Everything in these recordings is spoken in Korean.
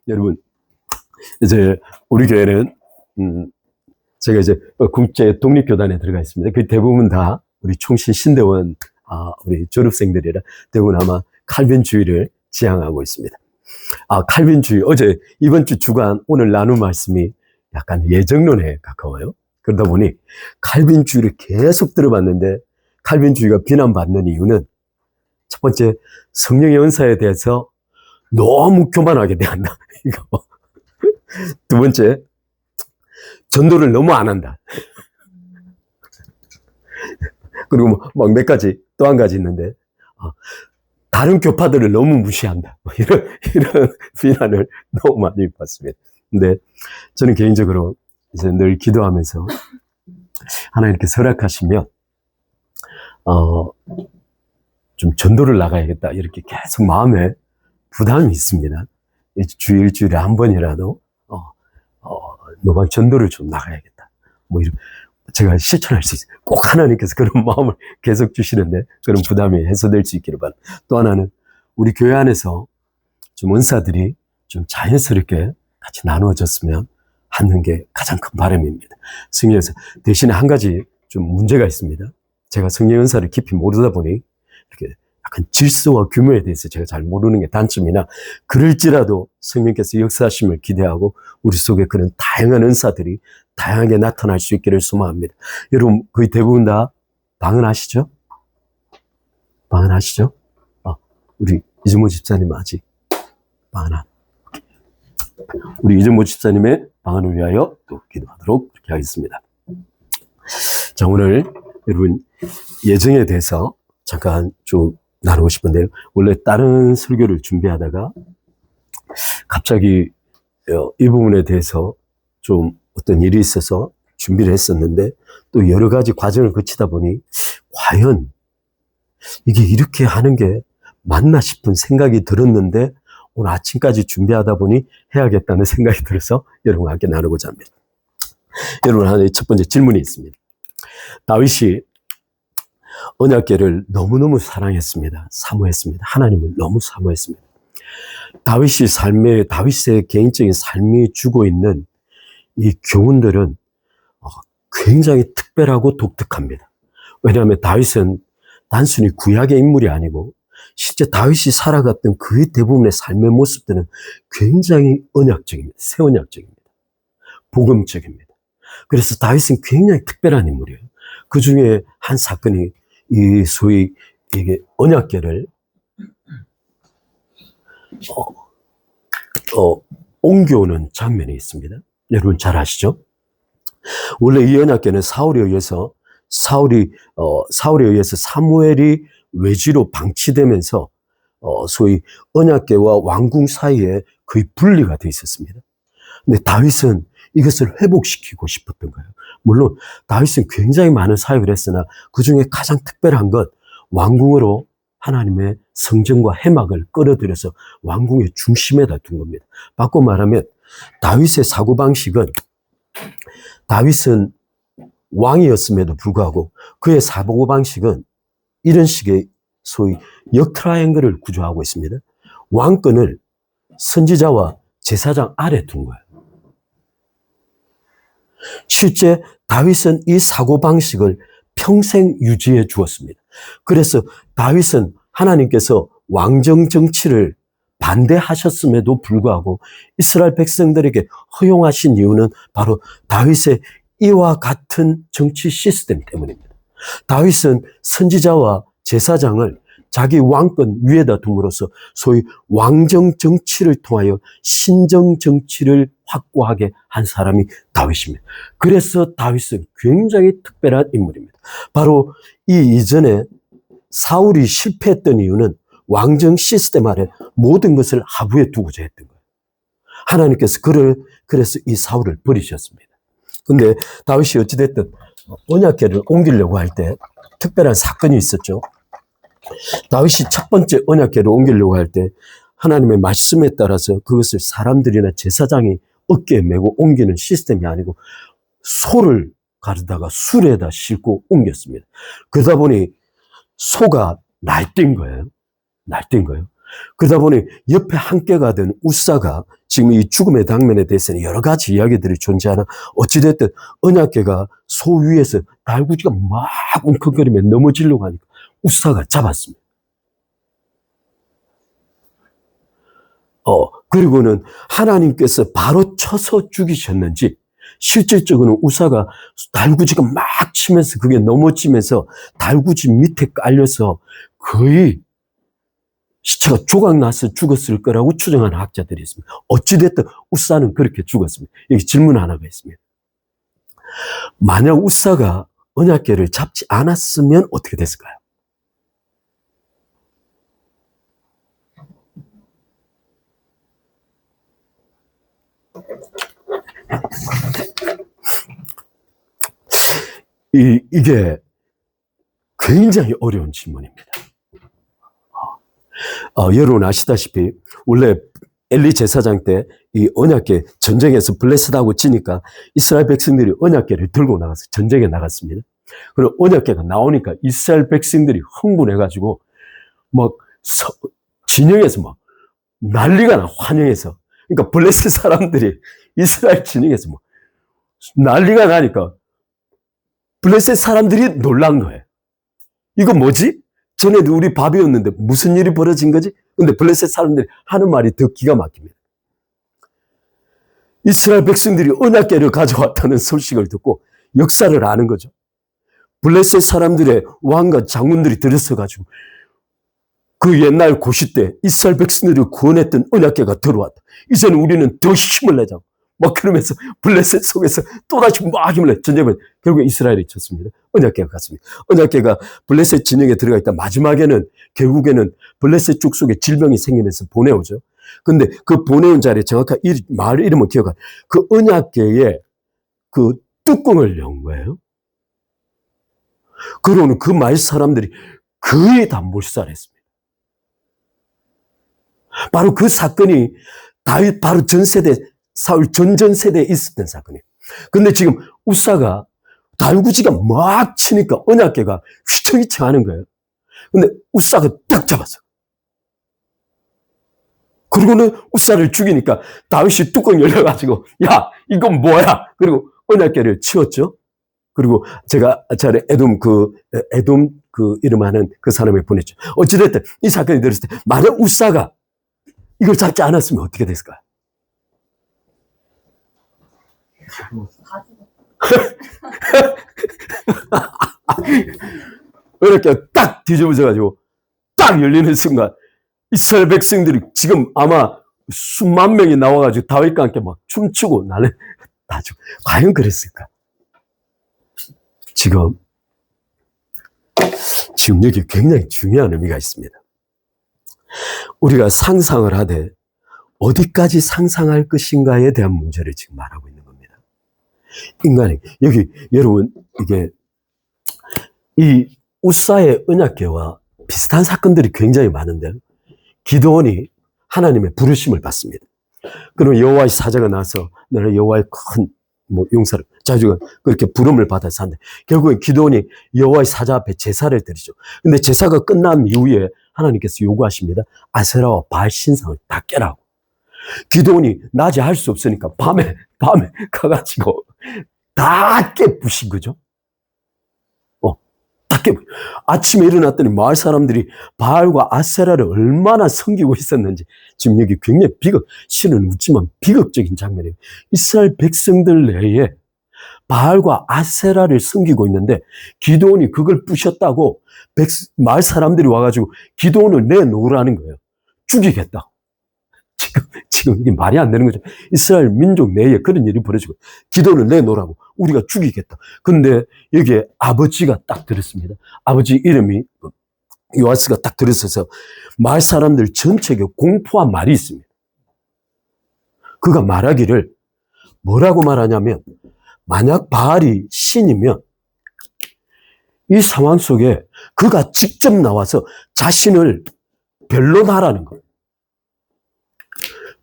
여러분, 이제 우리 교회는 제가 이제 국제 독립교단에 들어가 있습니다. 그 대부분 다 우리 총신 신대원 우리 졸업생들이라 대부분 아마 칼빈주의를 지향하고 있습니다. 칼빈주의, 어제 이번 주 주간 오늘 나눈 말씀이 약간 예정론에 가까워요. 그러다 보니 칼빈주의를 계속 들어봤는데 칼빈주의가 비난받는 이유는 첫 번째, 성령의 은사에 대해서 너무 교만하게 대한다. 이거. 두 번째, 전도를 너무 안 한다. 그리고 막 몇 가지, 또 한 가지 있는데, 다른 교파들을 너무 무시한다. 이런 비난을 너무 많이 받습니다. 근데 저는 개인적으로 이제 늘 기도하면서 하나님께서 허락하시면, 좀 전도를 나가야겠다. 이렇게 계속 마음에 부담이 있습니다. 일주일에 한 번이라도, 노방 전도를 좀 나가야겠다. 이런, 제가 실천할 수 있어요. 꼭 하나님께서 그런 마음을 계속 주시는데, 그런 부담이 해소될 수 있기를 바랍니다. 또 하나는, 우리 교회 안에서 좀 은사들이 좀 자연스럽게 같이 나누어졌으면 하는 게 가장 큰 바람입니다. 성령에서 대신에 한 가지 좀 문제가 있습니다. 제가 성령 은사를 깊이 모르다 보니, 이렇게 약간 질서와 규모에 대해서 제가 잘 모르는 게 단점이나, 그럴지라도 성령께서 역사하심을 기대하고 우리 속에 그런 다양한 은사들이 다양하게 나타날 수 있기를 소망합니다. 여러분 거의 대부분 다 방언하시죠? 방언하시죠? 우리 이정모 집사님 아직 방언. 우리 이정모 집사님의 방언을 위하여 또 기도하도록 그렇게 하겠습니다. 자, 오늘 여러분 예정에 대해서 잠깐 좀 나누고 싶은데요. 원래 다른 설교를 준비하다가 갑자기 이 부분에 대해서 좀 어떤 일이 있어서 준비를 했었는데, 또 여러 가지 과정을 거치다 보니 과연 이게 이렇게 하는 게 맞나 싶은 생각이 들었는데, 오늘 아침까지 준비하다 보니 해야겠다는 생각이 들어서 여러분과 함께 나누고자 합니다. 여러분, 하나의 첫 번째 질문이 있습니다. 다윗이 언약궤를 너무너무 사랑했습니다. 사모했습니다. 하나님을 너무 사모했습니다. 다윗의 개인적인 삶이 주고 있는 이 교훈들은 굉장히 특별하고 독특합니다. 왜냐하면 다윗은 단순히 구약의 인물이 아니고 실제 다윗이 살아갔던 그 대부분의 삶의 모습들은 굉장히 언약적입니다. 새 언약적입니다. 복음적입니다. 그래서 다윗은 굉장히 특별한 인물이에요. 그 중에 한 사건이 이 소위 이게 언약궤를 옮겨오는 장면이 있습니다. 여러분 잘 아시죠? 원래 이 언약궤는 사울에 의해서 사무엘이 외지로 방치되면서 소위 언약궤와 왕궁 사이에 거의 분리가 돼 있었습니다. 근데 다윗은 이것을 회복시키고 싶었던 거예요. 물론 다윗은 굉장히 많은 사역을 했으나 그 중에 가장 특별한 것, 왕궁으로 하나님의 성전과 회막을 끌어들여서 왕궁의 중심에다 둔 겁니다. 바꿔 말하면 다윗의 사고방식은, 다윗은 왕이었음에도 불구하고 그의 사고방식은 이런 식의 소위 역트라이앵글을 구조하고 있습니다. 왕권을 선지자와 제사장 아래 둔 거예요. 실제 다윗은 이 사고방식을 평생 유지해 주었습니다. 그래서 다윗은 하나님께서 왕정 정치를 반대하셨음에도 불구하고 이스라엘 백성들에게 허용하신 이유는 바로 다윗의 이와 같은 정치 시스템 때문입니다. 다윗은 선지자와 제사장을 자기 왕권 위에다 둠으로써 소위 왕정 정치를 통하여 신정 정치를 확고하게 한 사람이 다윗입니다. 그래서 다윗은 굉장히 특별한 인물입니다. 바로 이 이전에 사울이 실패했던 이유는 왕정 시스템 아래 모든 것을 하부에 두고자 했던 거예요. 하나님께서 그래서 이 사울을 버리셨습니다. 근데 다윗이 어찌됐든 언약궤를 옮기려고 할 때 특별한 사건이 있었죠. 다윗이 첫 번째 언약궤를 옮기려고 할 때 하나님의 말씀에 따라서 그것을 사람들이나 제사장이 어깨에 메고 옮기는 시스템이 아니고 소를 가르다가 수레에다 싣고 옮겼습니다. 그러다 보니 소가 날뛴 거예요. 날뛴 거예요. 그러다 보니 옆에 함께 가던 우사가 지금 이 죽음의 당면에 대해서는 여러 가지 이야기들이 존재하나 어찌됐든 언약궤가 소 위에서 달구지가 막 웅크거리며 넘어지려고 하니까 우사가 잡았습니다. 그리고는 하나님께서 바로 쳐서 죽이셨는지 실질적으로는 우사가 달구지가 막 치면서 그게 넘어지면서 달구지 밑에 깔려서 거의 시체가 조각나서 죽었을 거라고 추정하는 학자들이 있습니다. 어찌됐든 우사는 그렇게 죽었습니다. 여기 질문 하나가 있습니다. 만약 우사가 언약궤를 잡지 않았으면 어떻게 됐을까요? 이게 굉장히 어려운 질문입니다. 여러분 아시다시피 원래 엘리 제사장 때 이 언약궤 전쟁에서 블레셋하고 지니까 이스라엘 백성들이 언약궤를 들고 나가서 전쟁에 나갔습니다. 그리고 언약궤가 나오니까 이스라엘 백성들이 흥분해가지고 막 진영에서 막 난리가 나, 환영해서. 그러니까 블레셋 사람들이 이스라엘 진영에서 막 난리가 나니까 블레셋 사람들이 놀란 거예요. 이거 뭐지? 전에도 우리 밥이었는데 무슨 일이 벌어진 거지? 근데 블레셋 사람들이 하는 말이 더 기가 막힙니다. 이스라엘 백성들이 언약궤를 가져왔다는 소식을 듣고 역사를 아는 거죠. 블레셋 사람들의 왕과 장군들이 들어서가지고 그 옛날 고시 때 이스라엘 백성들을 구원했던 언약궤가 들어왔다. 이제는 우리는 더 힘을 내자고. 막 그러면서 블레셋 속에서 또다시 막 힘을 내. 전쟁을 결국에 이스라엘이 졌습니다. 언약궤가 갔습니다. 언약궤가 블레셋 진영에 들어가 있다. 마지막에는 결국에는 블레셋 족 속에 질병이 생기면서 보내오죠. 근데 그 보내온 자리에 정확한 마을 이름은 기억하. 그 언약궤에 그 뚜껑을 연 거예요. 그러고는 그 마을 사람들이 거의 다 몰살했습니다. 바로 그 사건이 다윗 바로 전세대 사울 전세대에 있었던 사건이에요. 근데 지금 우사가 달구지가 막 치니까 언약궤가 휘청휘청 하는 거예요. 근데 우사가 딱 잡았어. 그리고는 우사를 죽이니까 다윗이 뚜껑 열려가지고 야 이건 뭐야? 그리고 언약궤를 치웠죠. 그리고 제가 전에 에돔 그 이름하는 그 사람을 보냈죠. 어찌됐든 이 사건이 들었을 때 만약 우사가 이걸 잡지 않았으면 어떻게 됐을까요? 이렇게 딱 뒤집어져가지고 딱 열리는 순간 이스라엘 백성들이 지금 아마 수만 명이 나와가지고 다윗과 함께 막 춤추고 나는 다죠. 과연 그랬을까? 지금 여기 굉장히 중요한 의미가 있습니다. 우리가 상상을 하되 어디까지 상상할 것인가에 대한 문제를 지금 말하고 있는 겁니다. 인간이 여기 여러분 이게 이 우사의 언약궤와 비슷한 사건들이 굉장히 많은데 기드온이 하나님의 부르심을 받습니다. 그럼 여호와의 사자가 나서 너는 여호와의 큰 용사를 자주가 그렇게 부름을 받아서 한대. 결국엔 기드온이 여호와의 사자 앞에 제사를 드리죠. 근데 제사가 끝난 이후에 하나님께서 요구하십니다. 아세라와 바알 신상을 다 깨라고. 기드온이 낮에 할 수 없으니까 밤에 가가지고 다 깨부신 거죠. 다 깨부신. 아침에 일어났더니 마을 사람들이 바알과 아세라를 얼마나 섬기고 있었는지 지금 여기 굉장히 실은 웃지만 비극적인 장면이에요. 이스라엘 백성들 내에 바알과 아세라를 섬기고 있는데 기드온이 그걸 부셨다고 마을 사람들이 와가지고 기드온을 내놓으라는 거예요. 죽이겠다. 지금 이게 말이 안 되는 거죠. 이스라엘 민족 내에 그런 일이 벌어지고 기도를 내놓으라고 우리가 죽이겠다. 근데 여기에 아버지가 딱 들었습니다. 아버지 이름이 요아스가 딱 들었어서 마을 사람들 전체에게 공포한 말이 있습니다. 그가 말하기를 뭐라고 말하냐면 만약 바알이 신이면 이 상황 속에 그가 직접 나와서 자신을 변론하라는 거예요.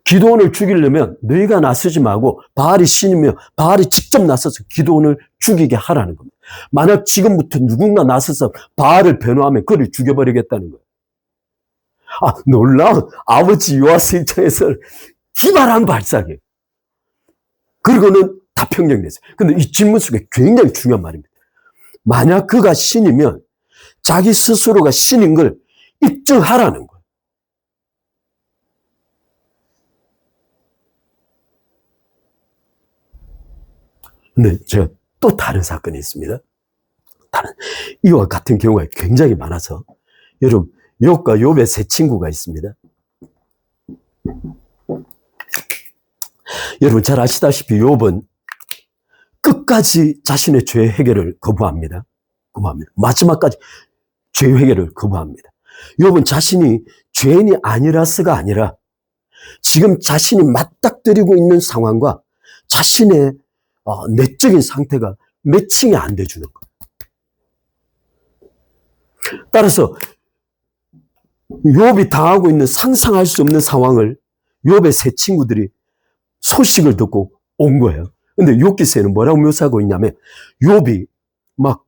기드온을 죽이려면 너희가 나서지 말고 바알이 신이며 바알이 직접 나서서 기드온을 죽이게 하라는 겁니다. 만약 지금부터 누군가 나서서 바알을 변호하면 그를 죽여버리겠다는 거예요. 놀라운 아버지 요아스 입장에서 기발한 발상이에요. 그리고는 다 평정냈어요. 근데 이 질문 속에 굉장히 중요한 말입니다. 만약 그가 신이면 자기 스스로가 신인 걸 입증하라는 거예요. 근데 제가 또 다른 사건이 있습니다. 이와 같은 경우가 굉장히 많아서 여러분, 욥과 욥의 세 친구가 있습니다. 여러분 잘 아시다시피 욥은 끝까지 자신의 죄 해결을 거부합니다. 마지막까지 죄 해결을 거부합니다. 욥은 자신이 죄인이 아니라서가 아니라 지금 자신이 맞닥뜨리고 있는 상황과 자신의 내적인 상태가 매칭이 안 돼주는 거예요. 따라서 욥이 당하고 있는 상상할 수 없는 상황을 욥의 세 친구들이 소식을 듣고 온 거예요. 근데 욥기서에는 뭐라고 묘사하고 있냐면 욥이 막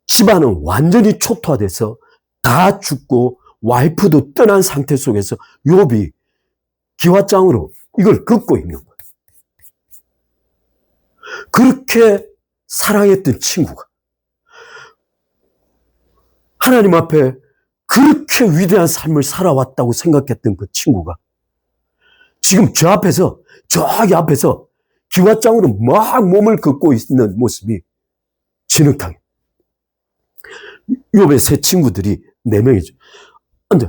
집안은 완전히 초토화돼서 다 죽고 와이프도 떠난 상태 속에서 욥이 기와장으로 이걸 긋고 있는 거예요. 그렇게 사랑했던 친구가 하나님 앞에 그렇게 위대한 삶을 살아왔다고 생각했던 그 친구가 지금 저기 앞에서 기와장으로 막 몸을 긋고 있는 모습이 진흙탕. 욥의 세 친구들이 4명이죠. 근데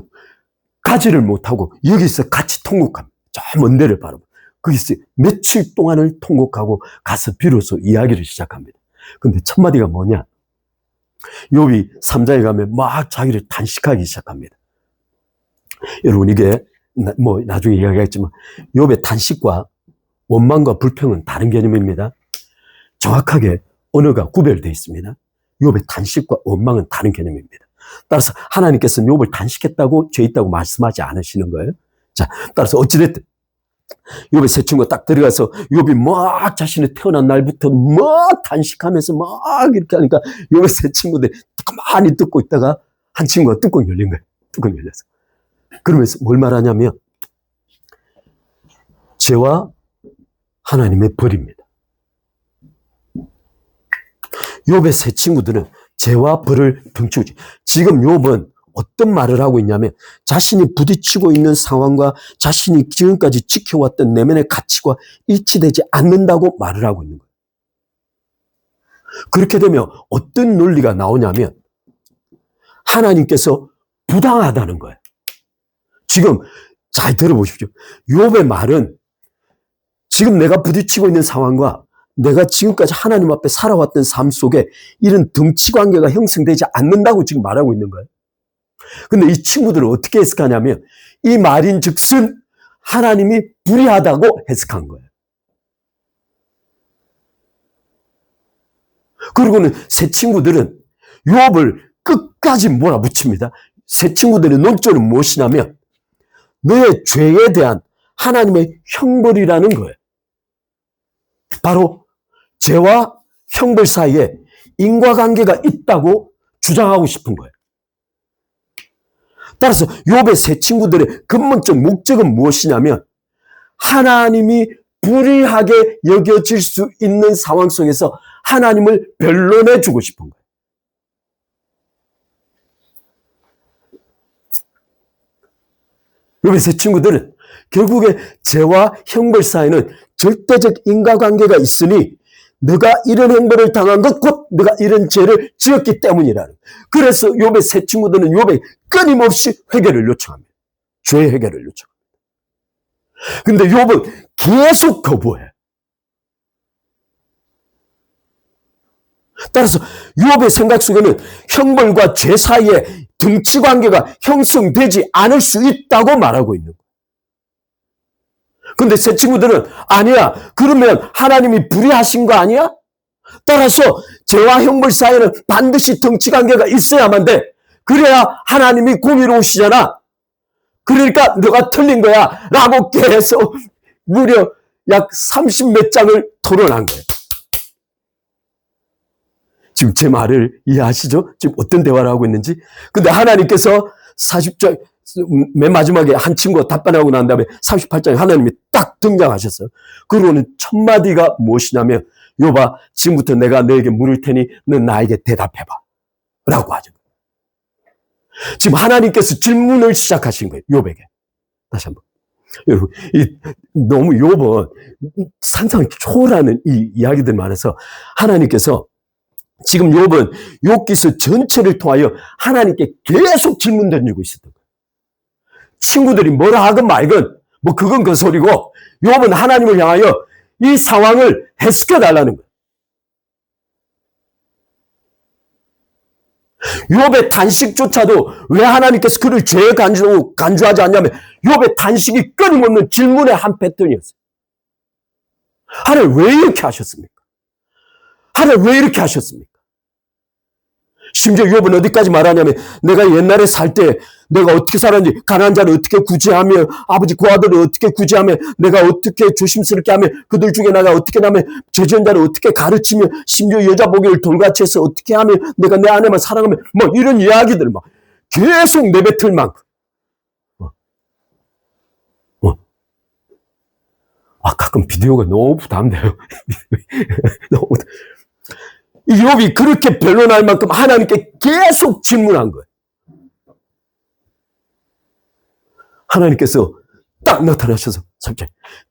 가지를 못하고 여기서 같이 통곡합니다. 저 먼 데를 바라보고 거기서 며칠 동안을 통곡하고 가서 비로소 이야기를 시작합니다. 근데 첫 마디가 뭐냐? 욥이 3장에 가면 막 자기를 단식하기 시작합니다. 여러분 이게 뭐 나중에 이야기하겠지만 욥의 단식과 원망과 불평은 다른 개념입니다. 정확하게 언어가 구별되어 있습니다. 욥의 단식과 원망은 다른 개념입니다. 따라서 하나님께서는 욥을 단식했다고 죄 있다고 말씀하지 않으시는 거예요. 자, 따라서 어찌됐든 욥의 세 친구가 딱 들어가서 욥이 막 자신이 태어난 날부터 막 단식하면서 막 이렇게 하니까 욥의 세 친구들이 가만히 듣고 있다가 한 친구가 뚜껑 열린 거예요. 뚜껑 열려서. 그러면서 뭘 말하냐면 죄와 하나님의 벌입니다. 욥의 세 친구들은 죄와 벌을 등치우지. 지금 욥은 어떤 말을 하고 있냐면 자신이 부딪히고 있는 상황과 자신이 지금까지 지켜왔던 내면의 가치와 일치되지 않는다고 말을 하고 있는 거예요. 그렇게 되면 어떤 논리가 나오냐면 하나님께서 부당하다는 거예요. 지금 잘 들어보십시오. 욥의 말은 지금 내가 부딪히고 있는 상황과 내가 지금까지 하나님 앞에 살아왔던 삶 속에 이런 등치 관계가 형성되지 않는다고 지금 말하고 있는 거예요. 근데 이 친구들은 어떻게 해석하냐면 이 말인 즉슨 하나님이 불의하다고 해석한 거예요. 그리고는 세 친구들은 욥을 끝까지 몰아붙입니다. 세 친구들의 논조는 무엇이냐면 너의 죄에 대한 하나님의 형벌이라는 거예요. 바로 죄와 형벌 사이에 인과관계가 있다고 주장하고 싶은 거예요. 따라서 욥의 세 친구들의 근본적 목적은 무엇이냐면 하나님이 불의하게 여겨질 수 있는 상황 속에서 하나님을 변론해 주고 싶은 거예요. 욥의 세 친구들은 결국에 죄와 형벌 사이에는 절대적 인과관계가 있으니 너가 이런 형벌을 당한 것 곧 너가 이런 죄를 지었기 때문이라는. 그래서 욥의 세 친구들은 욥에 끊임없이 회개를 요청합니다. 죄 해결을 요청합니다. 근데 욥은 계속 거부해. 따라서 욥의 생각 속에는 형벌과 죄 사이에 등치 관계가 형성되지 않을 수 있다고 말하고 있는 거예요. 근데 새 친구들은 아니야. 그러면 하나님이 불의하신 거 아니야? 따라서 죄와 형벌 사이에는 반드시 등치 관계가 있어야만 돼. 그래야 하나님이 공의로우시잖아. 그러니까 너가 틀린 거야. 라고 계속 무려 약 30몇 장을 토론한 거예요. 지금 제 말을 이해하시죠? 지금 어떤 대화를 하고 있는지. 근데 하나님께서 40장, 맨 마지막에 한 친구가 답변하고 난 다음에 38장에 하나님이 딱 등장하셨어요. 그러고는 첫 마디가 무엇이냐면, 욥아, 지금부터 내가 너에게 물을 테니 넌 나에게 대답해봐. 라고 하죠. 지금 하나님께서 질문을 시작하신 거예요. 욥에게. 다시 한번. 여러분, 너무 욥은 상상을 초월하는 이 이야기들 많아서 하나님께서 지금 욥은 욥기서 전체를 통하여 하나님께 계속 질문 던지고 있었던 거예요. 친구들이 뭐라 하건 말건 뭐 그건 그 소리고 욥은 하나님을 향하여 이 상황을 해석해 달라는 거예요. 욥의 단식조차도 왜 하나님께서 그를 죄에 간주하지 않냐면 욥의 단식이 끊임없는 질문의 한 패턴이었어요. 하나님 왜 이렇게 하셨습니까? 하나님 왜 이렇게 하셨습니까? 심지어 욥은 어디까지 말하냐면 내가 옛날에 살 때 내가 어떻게 살았는지, 가난한 자를 어떻게 구제하며 아버지 고아들을 어떻게 구제하며 내가 어떻게 조심스럽게 하며 그들 중에 내가 어떻게 하며 저지은 자를 어떻게 가르치며 심지어 여자 보기를 돌같이 해서 어떻게 하며 내가 내 아내만 사랑하며 뭐 이런 이야기들 막 계속 내뱉을 만큼 가끔 비디오가 너무 부담돼요. 너무 이 욥이 그렇게 변론할 만큼 하나님께 계속 질문한 거예요. 하나님께서 딱 나타나셔서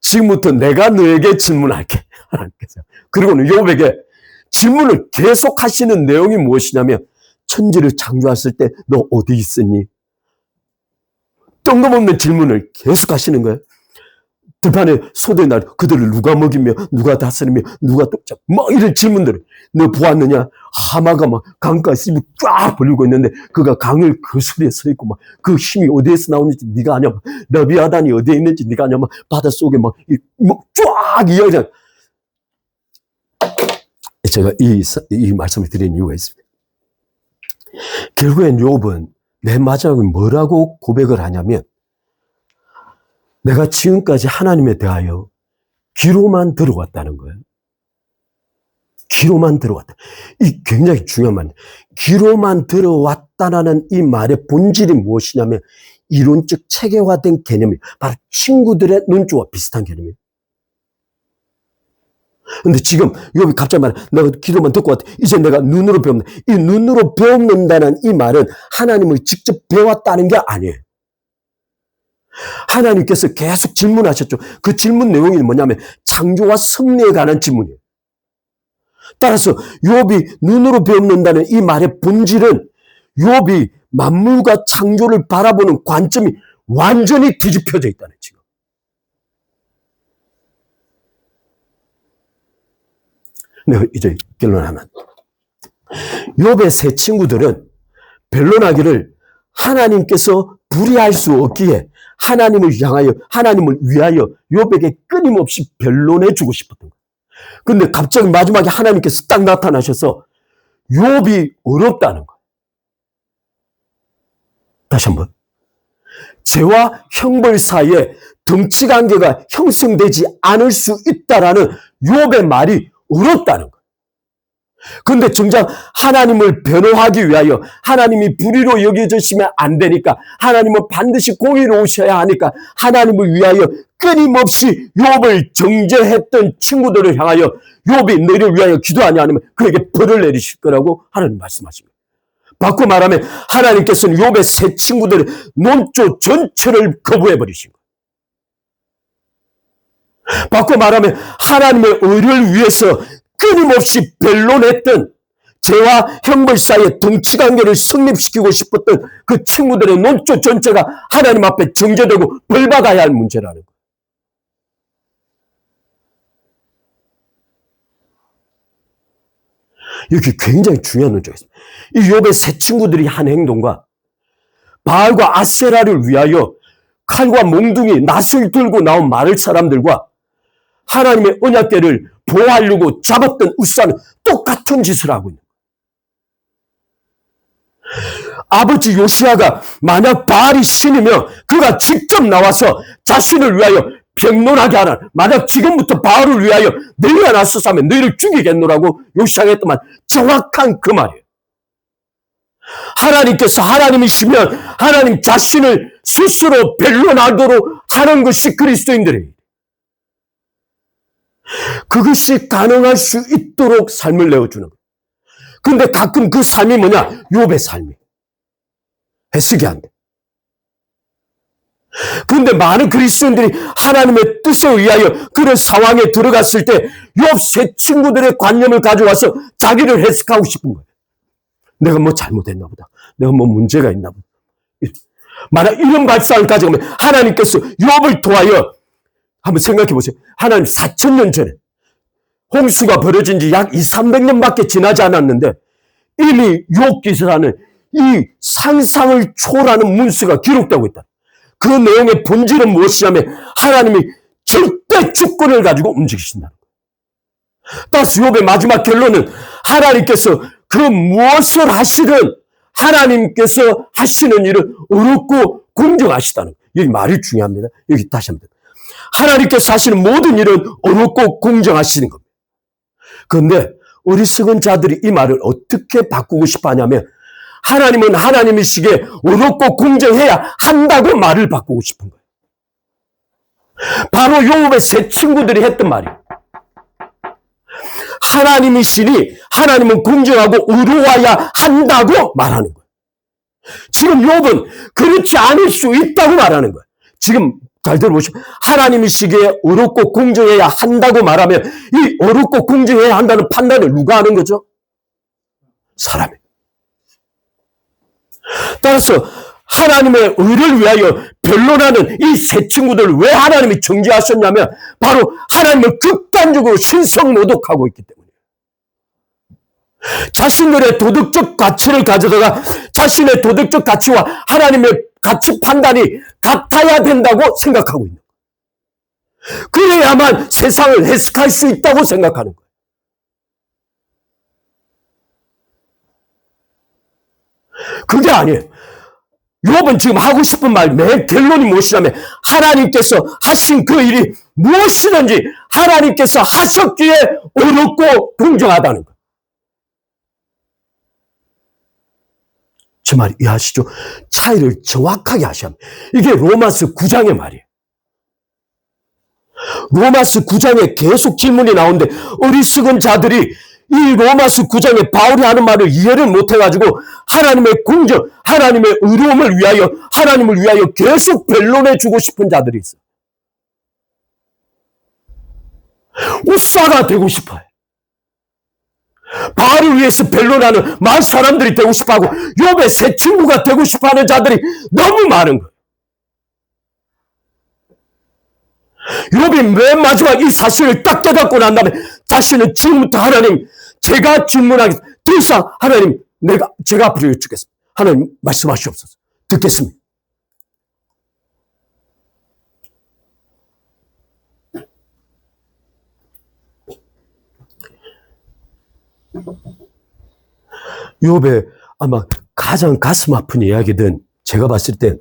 지금부터 내가 너에게 질문할게. 하나님께서. 그리고는 욥에게 질문을 계속 하시는 내용이 무엇이냐면 천지를 창조하실 때 너 어디 있었니? 뜬금없는 질문을 계속 하시는 거예요. 들판에 소들이 날 그들을 누가 먹이며 누가 다스리며 누가 쫓아 막 이런 질문들을 너 보았느냐? 하마가 막 강가에 쫙 벌리고 있는데 그가 강을 그 소리에 서 있고 막 그 힘이 어디에서 나오는지 네가 아냐? 레비아단이 어디에 있는지 네가 아냐? 막 바닷속에 막 쫙 이야기하잖아. 제가 이 말씀을 드린 이유가 있습니다. 결국엔 욥은 맨 마지막에 뭐라고 고백을 하냐면 내가 지금까지 하나님에 대하여 귀로만 들어왔다는 거예요. 귀로만 들어왔다. 이 굉장히 중요한 말이에요. 귀로만 들어왔다라는 이 말의 본질이 무엇이냐면 이론적 체계화된 개념이에요. 바로 친구들의 눈조와 비슷한 개념이에요. 근데 지금 욥이 갑자기 말해 내가 귀로만 듣고 왔다. 이제 내가 눈으로 배운다. 이 눈으로 배운다는 이 말은 하나님을 직접 배웠다는 게 아니에요. 하나님께서 계속 질문하셨죠. 그 질문 내용이 뭐냐면 창조와 섭리에 관한 질문이에요. 따라서 욥이 눈으로 배운다는 이 말의 본질은 욥이 만물과 창조를 바라보는 관점이 완전히 뒤집혀져 있다는 지금. 내가 이제 결론 하나. 욥의 세 친구들은 변론하기를 하나님께서 불의할 수 없기에 하나님을 위하여 욥에게 끊임없이 변론해 주고 싶었던 거예요. 근데 갑자기 마지막에 하나님께서 딱 나타나셔서 욥이 어렵다는 거예요. 다시 한번. 죄와 형벌 사이에 등치 관계가 형성되지 않을 수 있다라는 욥의 말이 어렵다는 거예요. 그런데 정작 하나님을 변호하기 위하여 하나님이 불의로 여겨지시면 안 되니까 하나님은 반드시 공의로우셔야 하니까 하나님을 위하여 끊임없이 욥을 정죄했던 친구들을 향하여 욥이 너희를 위하여 기도하냐 하면 그에게 벌을 내리실 거라고 하나님 말씀하십니다. 바꿔 말하면 하나님께서는 욥의 세 친구들의 논조 전체를 거부해버리신 거예요. 바꿔 말하면 하나님의 의를 위해서 끊임없이 변론했던 죄와 형벌 사이의 등치관계를 성립시키고 싶었던 그 친구들의 논조 전체가 하나님 앞에 정죄되고 벌받아야 할 문제라는 거예요. 이렇게 굉장히 중요한 논조가 있습니다. 이 욥의 세 친구들이 한 행동과 바알과 아세라를 위하여 칼과 몽둥이, 낫을 들고 나온 마을 사람들과 하나님의 언약궤를 보호하려고 잡았던 우사는 똑같은 짓을 하고 있는 거예요. 아버지 요시아가 만약 바알이 신이면 그가 직접 나와서 자신을 위하여 변론하게 하라. 만약 지금부터 바알을 위하여 너희가 나서서 하면 너희를 죽이겠노라고 요시아가 했던 말 정확한 그 말이에요. 하나님께서 하나님이시면 하나님 자신을 스스로 변론하도록 하는 것이 그리스도인들의 일. 그것이 가능할 수 있도록 삶을 내어주는 거예요. 근데 가끔 그 삶이 뭐냐? 욥의 삶이. 해석이 안 돼. 그런데 많은 그리스도인들이 하나님의 뜻에 의하여 그런 상황에 들어갔을 때 욥 세 친구들의 관념을 가져와서 자기를 해석하고 싶은 거예요. 내가 뭐 잘못했나 보다. 내가 뭐 문제가 있나 보다. 만약 이런 발상을 가져가면 하나님께서 욥을 통하여 한번 생각해 보세요. 하나님 4,000년 전에 홍수가 벌어진 지 약 200~300년밖에 지나지 않았는데 이미 욥기서라는 이 상상을 초월하는 문서가 기록되고 있다. 그 내용의 본질은 무엇이냐면 하나님이 절대 주권을 가지고 움직이신다는 거예요. 따라서 욥의 마지막 결론은 하나님께서 그 무엇을 하시든 하나님께서 하시는 일을 어렵고 공정하시다는 거예요. 여기 말이 중요합니다. 여기 다시 한번. 하나님께서 하시는 모든 일은 어렵고 공정하시는 겁니다. 그런데 어리석은 자들이 이 말을 어떻게 바꾸고 싶어 하냐면 하나님은 하나님이시기에 어렵고 공정해야 한다고 말을 바꾸고 싶은 거예요. 바로 욥의 세 친구들이 했던 말이에요. 하나님이시니 하나님은 공정하고 의로워야 한다고 말하는 거예요. 지금 욥은 그렇지 않을 수 있다고 말하는 거예요. 지금 잘 들어보시고 하나님이시기에 어렵고 공정해야 한다고 말하면 이 어렵고 공정해야 한다는 판단을 누가 하는 거죠? 사람이. 따라서 하나님의 의를 위하여 변론하는 이 세 친구들을 왜 하나님이 정죄하셨냐면 바로 하나님을 극단적으로 신성 모독하고 있기 때문이에요. 자신들의 도덕적 가치를 가져다가 자신의 도덕적 가치와 하나님의 가치 판단이 같아야 된다고 생각하고 있는 거예요. 그래야만 세상을 해석할 수 있다고 생각하는 거예요. 그게 아니에요. 욥은 지금 하고 싶은 말, 맨 결론이 무엇이냐면 하나님께서 하신 그 일이 무엇이든지 하나님께서 하셨기에 어렵고 공정하다는 거예요. 저 말 이해하시죠? 차이를 정확하게 하셔야 합니다. 이게 로마서 9장의 말이에요. 로마서 9장에 계속 질문이 나오는데 어리석은 자들이 이 로마서 9장에 바울이 하는 말을 이해를 못해가지고 하나님의 공정, 하나님의 의로움을 위하여 하나님을 위하여 계속 변론해주고 싶은 자들이 있어요. 우사가 되고 싶어요. 바울을 위해서 변론하는 많은 사람들이 되고 싶어하고 욥의 새 친구가 되고 싶어하는 자들이 너무 많은 거예요. 욥이 맨 마지막 이 사실을 딱 깨닫고 난 다음에 자신은 지금부터 하나님 제가 질문하겠습니다. 더 이상 하나님 제가 앞으로 여쭙겠습니다. 하나님 말씀하시옵소서. 듣겠습니다. 욥의 아마 가장 가슴 아픈 이야기든 제가 봤을 때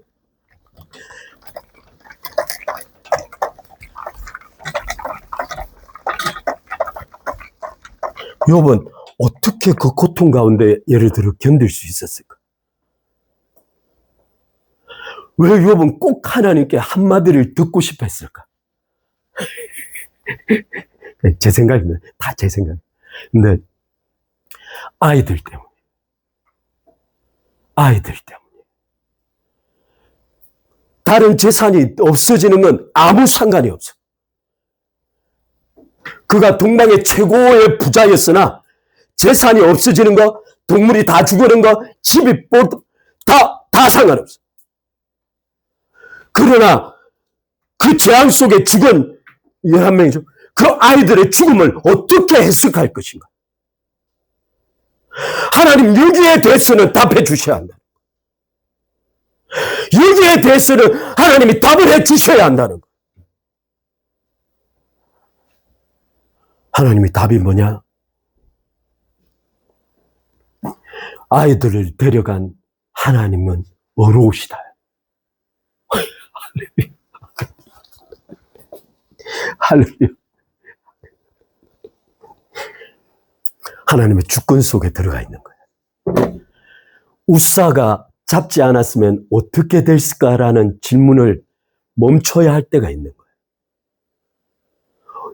욥은 어떻게 그 고통 가운데 예를 들어 견딜 수 있었을까? 왜 욥은 꼭 하나님께 한마디를 듣고 싶어 했을까? 제 생각입니다. 다 제 생각. 근데 아이들 때문에. 다른 재산이 없어지는 건 아무 상관이 없어. 그가 동방의 최고의 부자였으나 재산이 없어지는 거, 동물이 다 죽어는 거, 집이 다 상관없어. 그러나 그 재앙 속에 죽은 11명이죠. 그 아이들의 죽음을 어떻게 해석할 것인가? 하나님 여기에 대해서는 답해 주셔야 한다. 여기에 대해서는 하나님이 답을 해 주셔야 한다는 거. 하나님의 답이 뭐냐? 아이들을 데려간 하나님은 어려우시다. 할렐루야. 하나님의 주권 속에 들어가 있는 거예요. 우사가 잡지 않았으면 어떻게 됐을까라는 질문을 멈춰야 할 때가 있는 거예요.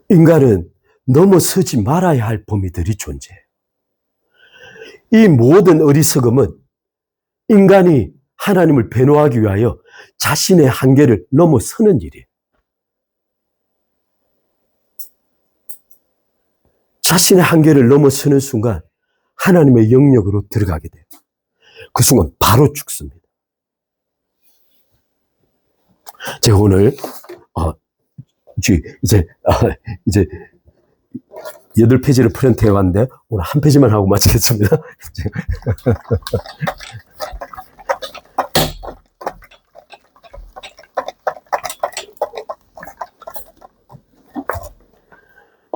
인간은 넘어서지 말아야 할 범위들이 존재해요. 이 모든 어리석음은 인간이 하나님을 변호하기 위하여 자신의 한계를 넘어서는 일이에요. 자신의 한계를 넘어서는 순간 하나님의 영역으로 들어가게 돼요. 그 순간 바로 죽습니다. 제가 오늘 이제 8페이지를 프린트해 왔는데 오늘 한 페이지만 하고 마치겠습니다.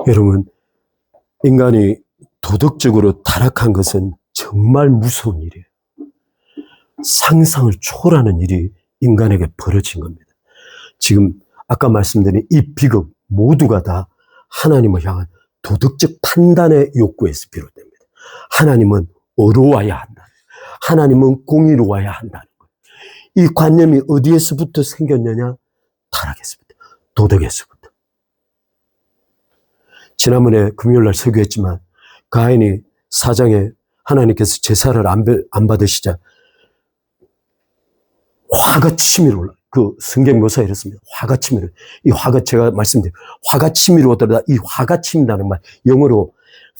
여러분, 인간이 도덕적으로 타락한 것은 정말 무서운 일이에요. 상상을 초월하는 일이 인간에게 벌어진 겁니다. 지금 아까 말씀드린 이 비극 모두가 다 하나님을 향한 도덕적 판단의 욕구에서 비롯됩니다. 하나님은 어려워야 한다. 하나님은 공의로워야 한다는 거예요. 이 관념이 어디에서부터 생겼느냐? 타락에서부터, 도덕에서부터. 지난번에 금요일날 설교했지만 가인이 사장에 하나님께서 제사를 안 받으시자 화가 치밀어 올라. 그 성경 묘사에 이렇습니다. 화가 치밀어. 이 화가 제가 말씀드린 화가 치밀어오더라. 이 화가 치민다는 말 영어로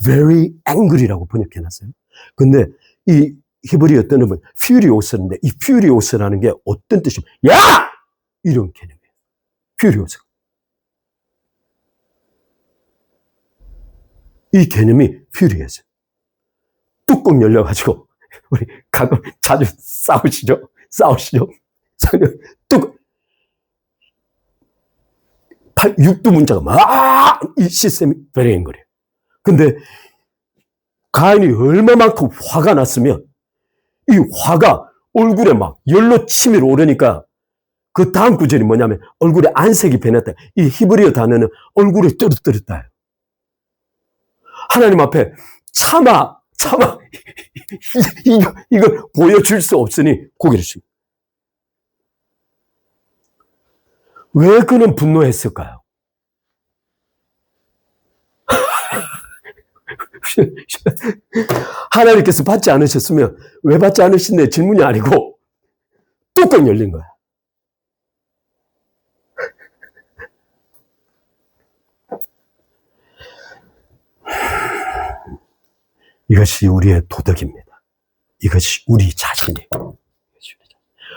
very angry라고 번역해놨어요. 근데 이 히브리어 뜻은 furious인데 이 furious라는 게 어떤 뜻이에요? 야! 이런 개념이에요. furious. 이 개념이 furious. 뚜껑 열려가지고 우리 가끔 자주 싸우시죠? 육두 문자가 막 이 시스템이 베레인 거래요. 근데 가인이 얼마만큼 화가 났으면 이 화가 얼굴에 막 열로 치밀어 오르니까 그 다음 구절이 뭐냐면 얼굴에 안색이 변했다. 이 히브리어 단어는 얼굴에 떨어뜨렸다. 하나님 앞에 참아 이걸 보여줄 수 없으니 고개를 숙입니다. 왜 그는 분노했을까요? 하나님께서 받지 않으셨으면 왜 받지 않으신데 질문이 아니고 뚜껑 열린 거야. 이것이 우리의 도덕입니다. 이것이 우리 자신이에요.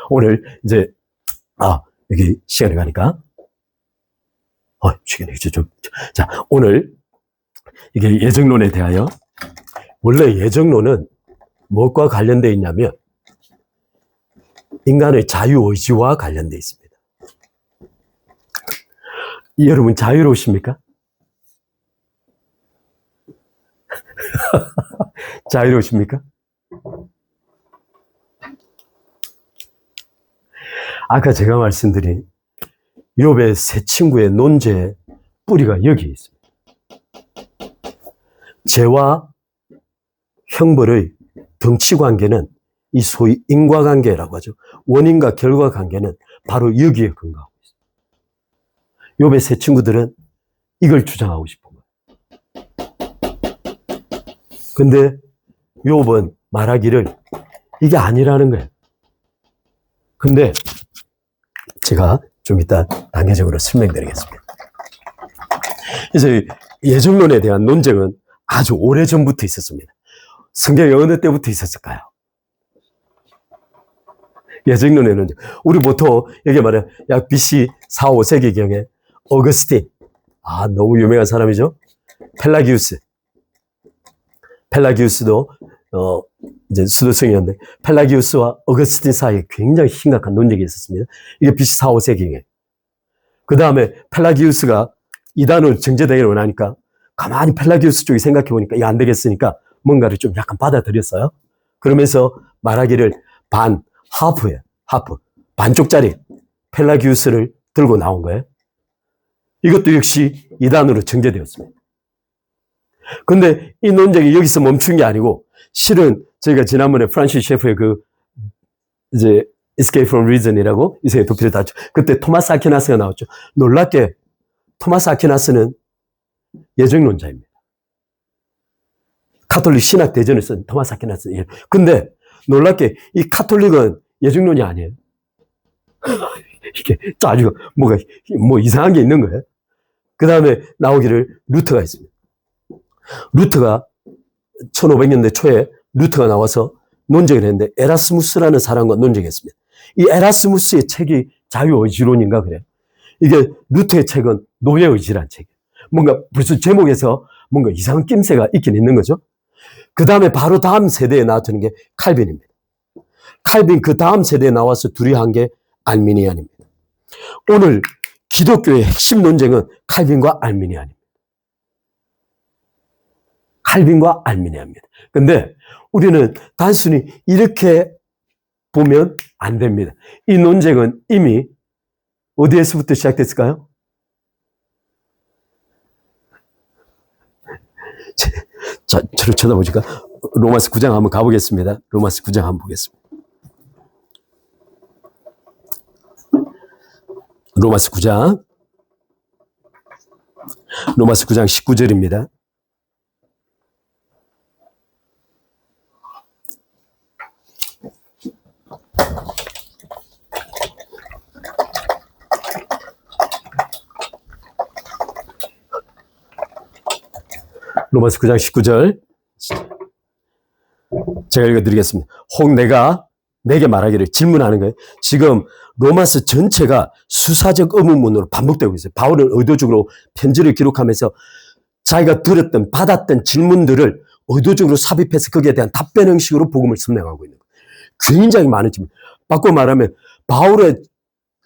오늘 이제 여기 시간이 가니까 시간이 좀 자, 오늘 이게 예정론에 대하여 원래 예정론은 무엇과 관련되어 있냐면 인간의 자유의지와 관련되어 있습니다. 여러분 자유로우십니까? 자유로우십니까? 아까 제가 말씀드린 욥의 세 친구의 논제의 뿌리가 여기에 있습니다. 죄와 형벌의 덩치 관계는 이 소위 인과관계라고 하죠. 원인과 결과 관계는 바로 여기에 근거하고 있습니다. 욥의 세 친구들은 이걸 주장하고 싶은 거예요. 근데 욥은 말하기를 이게 아니라는 거예요. 근데 제가 좀 이따 단계적으로 설명드리겠습니다. 그래서 예정론에 대한 논쟁은 아주 오래전부터 있었습니다. 성경에 어느 때부터 있었을까요? 예정론에는 우리 보통 여기 말해 약 BC 4, 5세기경에 어거스틴, 너무 유명한 사람이죠. 펠라기우스도 이제 수도승이었는데 펠라기우스와 어거스틴 사이에 굉장히 심각한 논쟁이 있었습니다. 이게 BC 4, 5세기에. 그 다음에 펠라기우스가 이단으로 정제되기로 나니까 가만히 펠라기우스 쪽이 생각해 보니까 이게 안 되겠으니까 뭔가를 좀 약간 받아들였어요. 그러면서 말하기를 하프, 반쪽짜리 펠라기우스를 들고 나온 거예요. 이것도 역시 이단으로 정제되었습니다. 근데 이 논쟁이 여기서 멈춘 게 아니고 실은 저희가 지난번에 프란시스 셰프의 그 이제 Escape from Reason이라고 이세계 도피를 닫죠. 그때 토마스 아퀴나스가 나왔죠. 놀랍게 토마스 아퀴나스는 예정론자입니다. 카톨릭 신학 대전을 쓴 토마스 아퀴나스. 근데 놀랍게 이 카톨릭은 예정론이 아니에요. 이게 아주 뭐가 뭐 이상한 게 있는 거예요. 그 다음에 나오기를 루터가 있습니다. 루터가 1500년대 초에 루터가 나와서 논쟁을 했는데 에라스무스라는 사람과 논쟁했습니다. 이 에라스무스의 책이 자유의지론인가 그래요. 이게 루터의 책은 노예의지란 책이에요. 뭔가 벌써 제목에서 뭔가 이상한 낌새가 있긴 있는 거죠. 그 다음에 바로 다음 세대에 나왔던 게 칼빈입니다. 칼빈 그 다음 세대에 나와서 둘이 한 게 알미니안입니다. 오늘 기독교의 핵심 논쟁은 칼빈과 알미니안입니다. 칼빈과 알미니안입니다. 근데 우리는 단순히 이렇게 보면 안 됩니다. 이 논쟁은 이미 어디에서부터 시작됐을까요? 자, 저를 쳐다보니까 로마서 9장 한번 가보겠습니다. 로마서 9장 한번 보겠습니다. 로마서 9장 19절입니다. 로마서 9장 19절 제가 읽어드리겠습니다. 혹 내게 말하기를 질문하는 거예요. 지금 로마서 전체가 수사적 의문문으로 반복되고 있어요. 바울은 의도적으로 편지를 기록하면서 자기가 들었던 받았던 질문들을 의도적으로 삽입해서 거기에 대한 답변 형식으로 복음을 설명하고 있는 거예요. 굉장히 많은 질문. 바꿔 말하면 바울의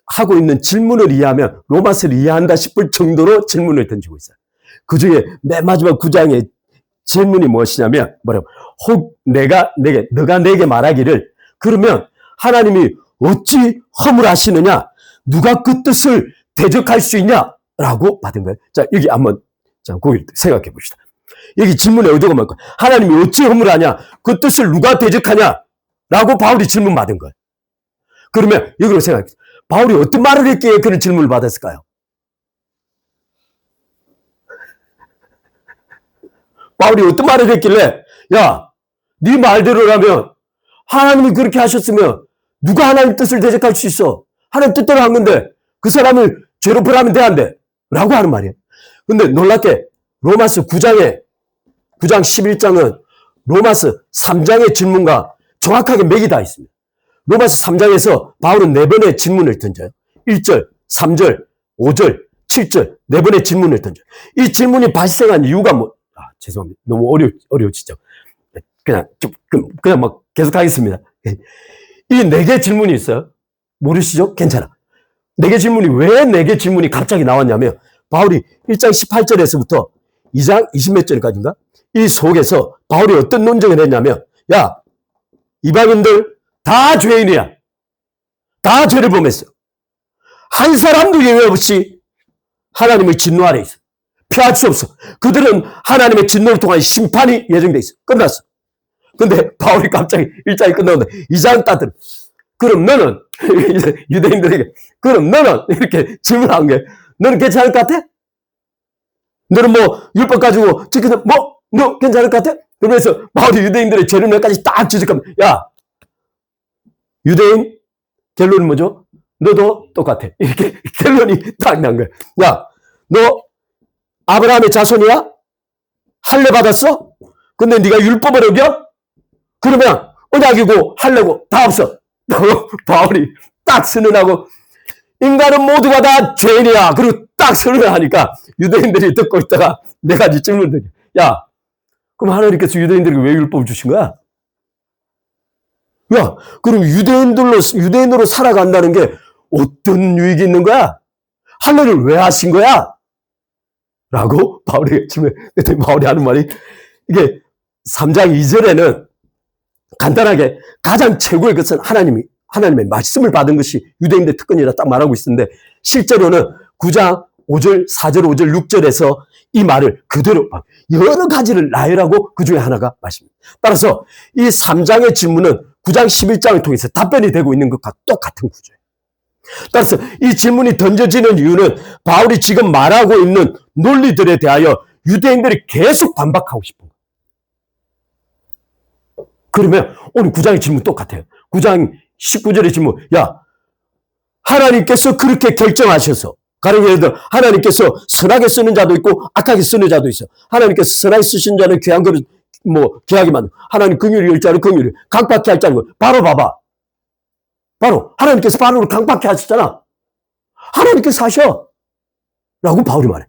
하고 있는 질문을 이해하면 로마서를 이해한다 싶을 정도로 질문을 던지고 있어요. 그 중에 맨 마지막 9장의 질문이 무엇이냐면 뭐라고? 혹 너가 내게 말하기를 그러면 하나님이 어찌 허물하시느냐? 누가 그 뜻을 대적할 수 있냐? 라고 받은 거예요. 자, 여기 한번 거기 생각해 봅시다. 여기 질문의 의도가 뭘까? 하나님이 어찌 허물하냐? 그 뜻을 누가 대적하냐? 라고 바울이 질문 받은 거예요. 그러면 여기로 생각해. 바울이 어떤 말을 했기에 그런 질문을 받았을까요? 바울이 어떤 말을 했길래 야, 네 말대로라면 하나님이 그렇게 하셨으면 누가 하나님 뜻을 대적할 수 있어? 하나님 뜻대로 한 건데 그 사람을 죄로 벌하면 돼 안 돼? 라고 하는 말이에요. 근데 놀랍게 로마서 9장 11장은 로마서 3장의 질문과 정확하게 맥이 다 있습니다. 로마서 3장에서 바울은 4번의 질문을 던져요. 1절, 3절, 5절, 7절 4번의 질문을 던져요. 이 질문이 발생한 이유가 죄송합니다. 너무 어려워지죠. 그냥 막 계속 하겠습니다. 이 4개 질문이 있어요. 모르시죠? 괜찮아. 4개 질문이 왜 4개 질문이 갑자기 나왔냐면 바울이 1장 18절에서부터 2장 20몇 절까지인가? 이 속에서 바울이 어떤 논쟁을 했냐면 야, 이방인들 다 죄인이야. 다 죄를 범했어. 한 사람도 예외 없이 하나님의 진노 아래 있어. 피할 수 없어. 그들은 하나님의 진노를 통한 심판이 예정돼 있어. 끝났어. 근데 바울이 갑자기 1장이 끝나는데 2장 따들. 그럼 너는 유대인들에게 그럼 너는 이렇게 질문한 게 너는 괜찮을 것 같아? 너는 뭐 율법 가지고 지금 너 괜찮을 것 같아? 그러면서 바울이 유대인들의 죄를 몇 가지 딱 지적하면 야, 유대인 결론은 뭐죠? 너도 똑같아. 이렇게 결론이 딱 난 거야. 야, 너 아브라함의 자손이야? 할례 받았어? 근데 네가 율법을 어겨? 그러면 언약이고 할례고 다 없어. 바울이 딱 선언하고 인간은 모두가 다 죄인이야. 그리고 딱 선언을 하니까 유대인들이 듣고 있다가 네 가지 질문들이 야, 그럼 하나님께서 유대인들에게 왜 율법을 주신 거야? 야, 그럼 유대인으로 살아간다는 게 어떤 유익이 있는 거야? 할례를 왜 하신 거야? 라고 바울이 하는 말이 이게 3장 2절에는 간단하게 가장 최고의 것은 하나님의 말씀을 받은 것이 유대인들의 특권이라 딱 말하고 있었는데 실제로는 9장 5절, 4절, 5절, 6절에서 이 말을 그대로 여러 가지를 나열하고 그 중에 하나가 말씀입니다. 따라서 이 3장의 질문은 9장 11장을 통해서 답변이 되고 있는 것과 똑같은 구조예요. 따라서 이 질문이 던져지는 이유는 바울이 지금 말하고 있는 논리들에 대하여 유대인들이 계속 반박하고 싶은 거예요. 그러면 오늘 9장의 질문 똑같아요. 9장 19절의 질문, 야, 하나님께서 그렇게 결정하셔서, 가령 예를 들어 하나님께서 선하게 쓰는 자도 있고 악하게 쓰는 자도 있어. 하나님께서 선하게 쓰신 자는 귀한 것을 귀하게 만들고, 하나님 긍휼히 할 자는 긍휼히, 강팍히 할 자는 바로 봐봐. 바로 하나님께서 바로를 강팍히 하셨잖아. 하나님께서 하셔. 라고 바울이 말해.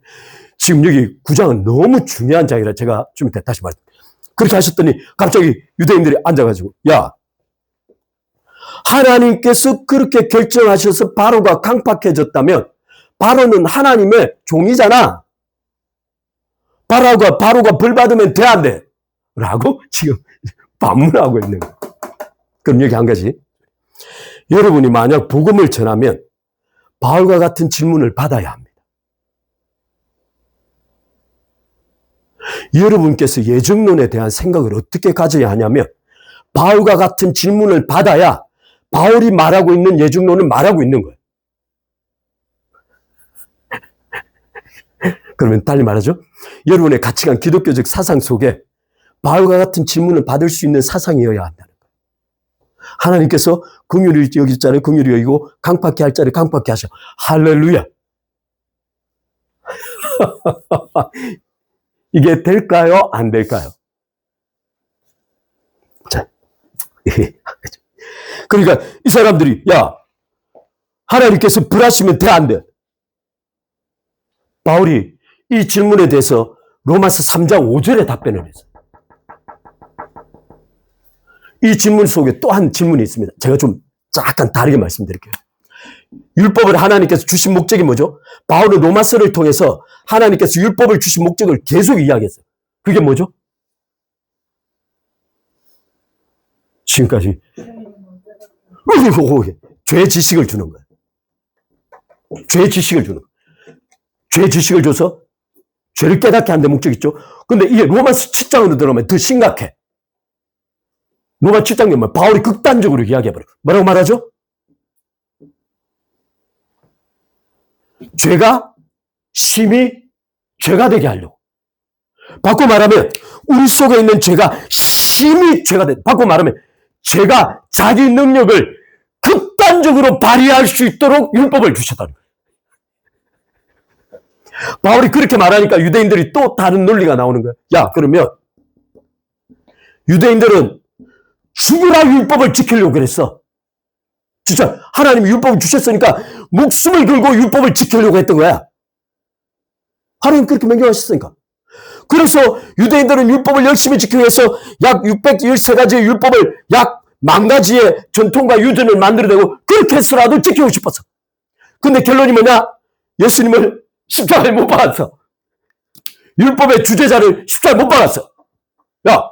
지금 여기 9장은 너무 중요한 장이라 제가 좀 이따 다시 말할게요. 그렇게 하셨더니 갑자기 유대인들이 앉아가지고, 야, 하나님께서 그렇게 결정하셔서 바로가 강팍해졌다면 바로는 하나님의 종이잖아. 바로가 벌 받으면 돼, 안 돼? 라고 지금 반문하고 있는 거예요. 그럼 여기 한 가지. 여러분이 만약 복음을 전하면 바울과 같은 질문을 받아야 합니다. 여러분께서 예정론에 대한 생각을 어떻게 가져야 하냐면 바울과 같은 질문을 받아야 바울이 말하고 있는 예정론을 말하고 있는 거예요. 그러면 달리 말하죠. 여러분의 가치관, 기독교적 사상 속에 바울과 같은 질문을 받을 수 있는 사상이어야 한다는 거예요. 하나님께서 긍휼히 여길 자를 긍휼히 여기고 강팍히 할 자를 강팍히 하셔. 할렐루야. 이게 될까요? 안 될까요? 자, 그러니까 이 사람들이, 야, 하나님께서 불하시면 돼, 안 돼? 바울이 이 질문에 대해서 로마서 3장 5절에 답변을 했어요. 이 질문 속에 또 한 질문이 있습니다. 제가 좀 약간 다르게 말씀드릴게요. 율법을 하나님께서 주신 목적이 뭐죠? 바울은 로마서를 통해서 하나님께서 율법을 주신 목적을 계속 이야기했어요. 그게 뭐죠? 지금까지 죄 지식을 주는 거예요. 죄 지식을 주는 거예요. 죄 지식을 줘서 죄를 깨닫게 하는 데 목적이 있죠. 근데 이게 로마서 7장으로 들어가면 더 심각해. 로마 7장에 보면 바울이 극단적으로 이야기해버려요. 뭐라고 말하죠? 죄가 심히 죄가 되게 하려고. 바꿔 말하면 우리 속에 있는 죄가 심히 죄가 돼. 바꿔 말하면 죄가 자기 능력을 극단적으로 발휘할 수 있도록 율법을 주셨다는 거예요. 바울이 그렇게 말하니까 유대인들이 또 다른 논리가 나오는 거예요. 야, 그러면 유대인들은 죽으라 율법을 지키려고 그랬어. 진짜 하나님이 율법을 주셨으니까 목숨을 걸고 율법을 지키려고 했던 거야. 하나님 그렇게 명령하셨으니까. 그래서 유대인들은 율법을 열심히 지키기 위해서 약 613가지의 율법을 약 10,000가지의 전통과 유전을 만들어내고 그렇게 해서라도 지키고 싶었어. 근데 결론이 뭐냐? 예수님을 십자가에 못 박았어. 율법의 주제자를 십자가에 못 박았어. 야,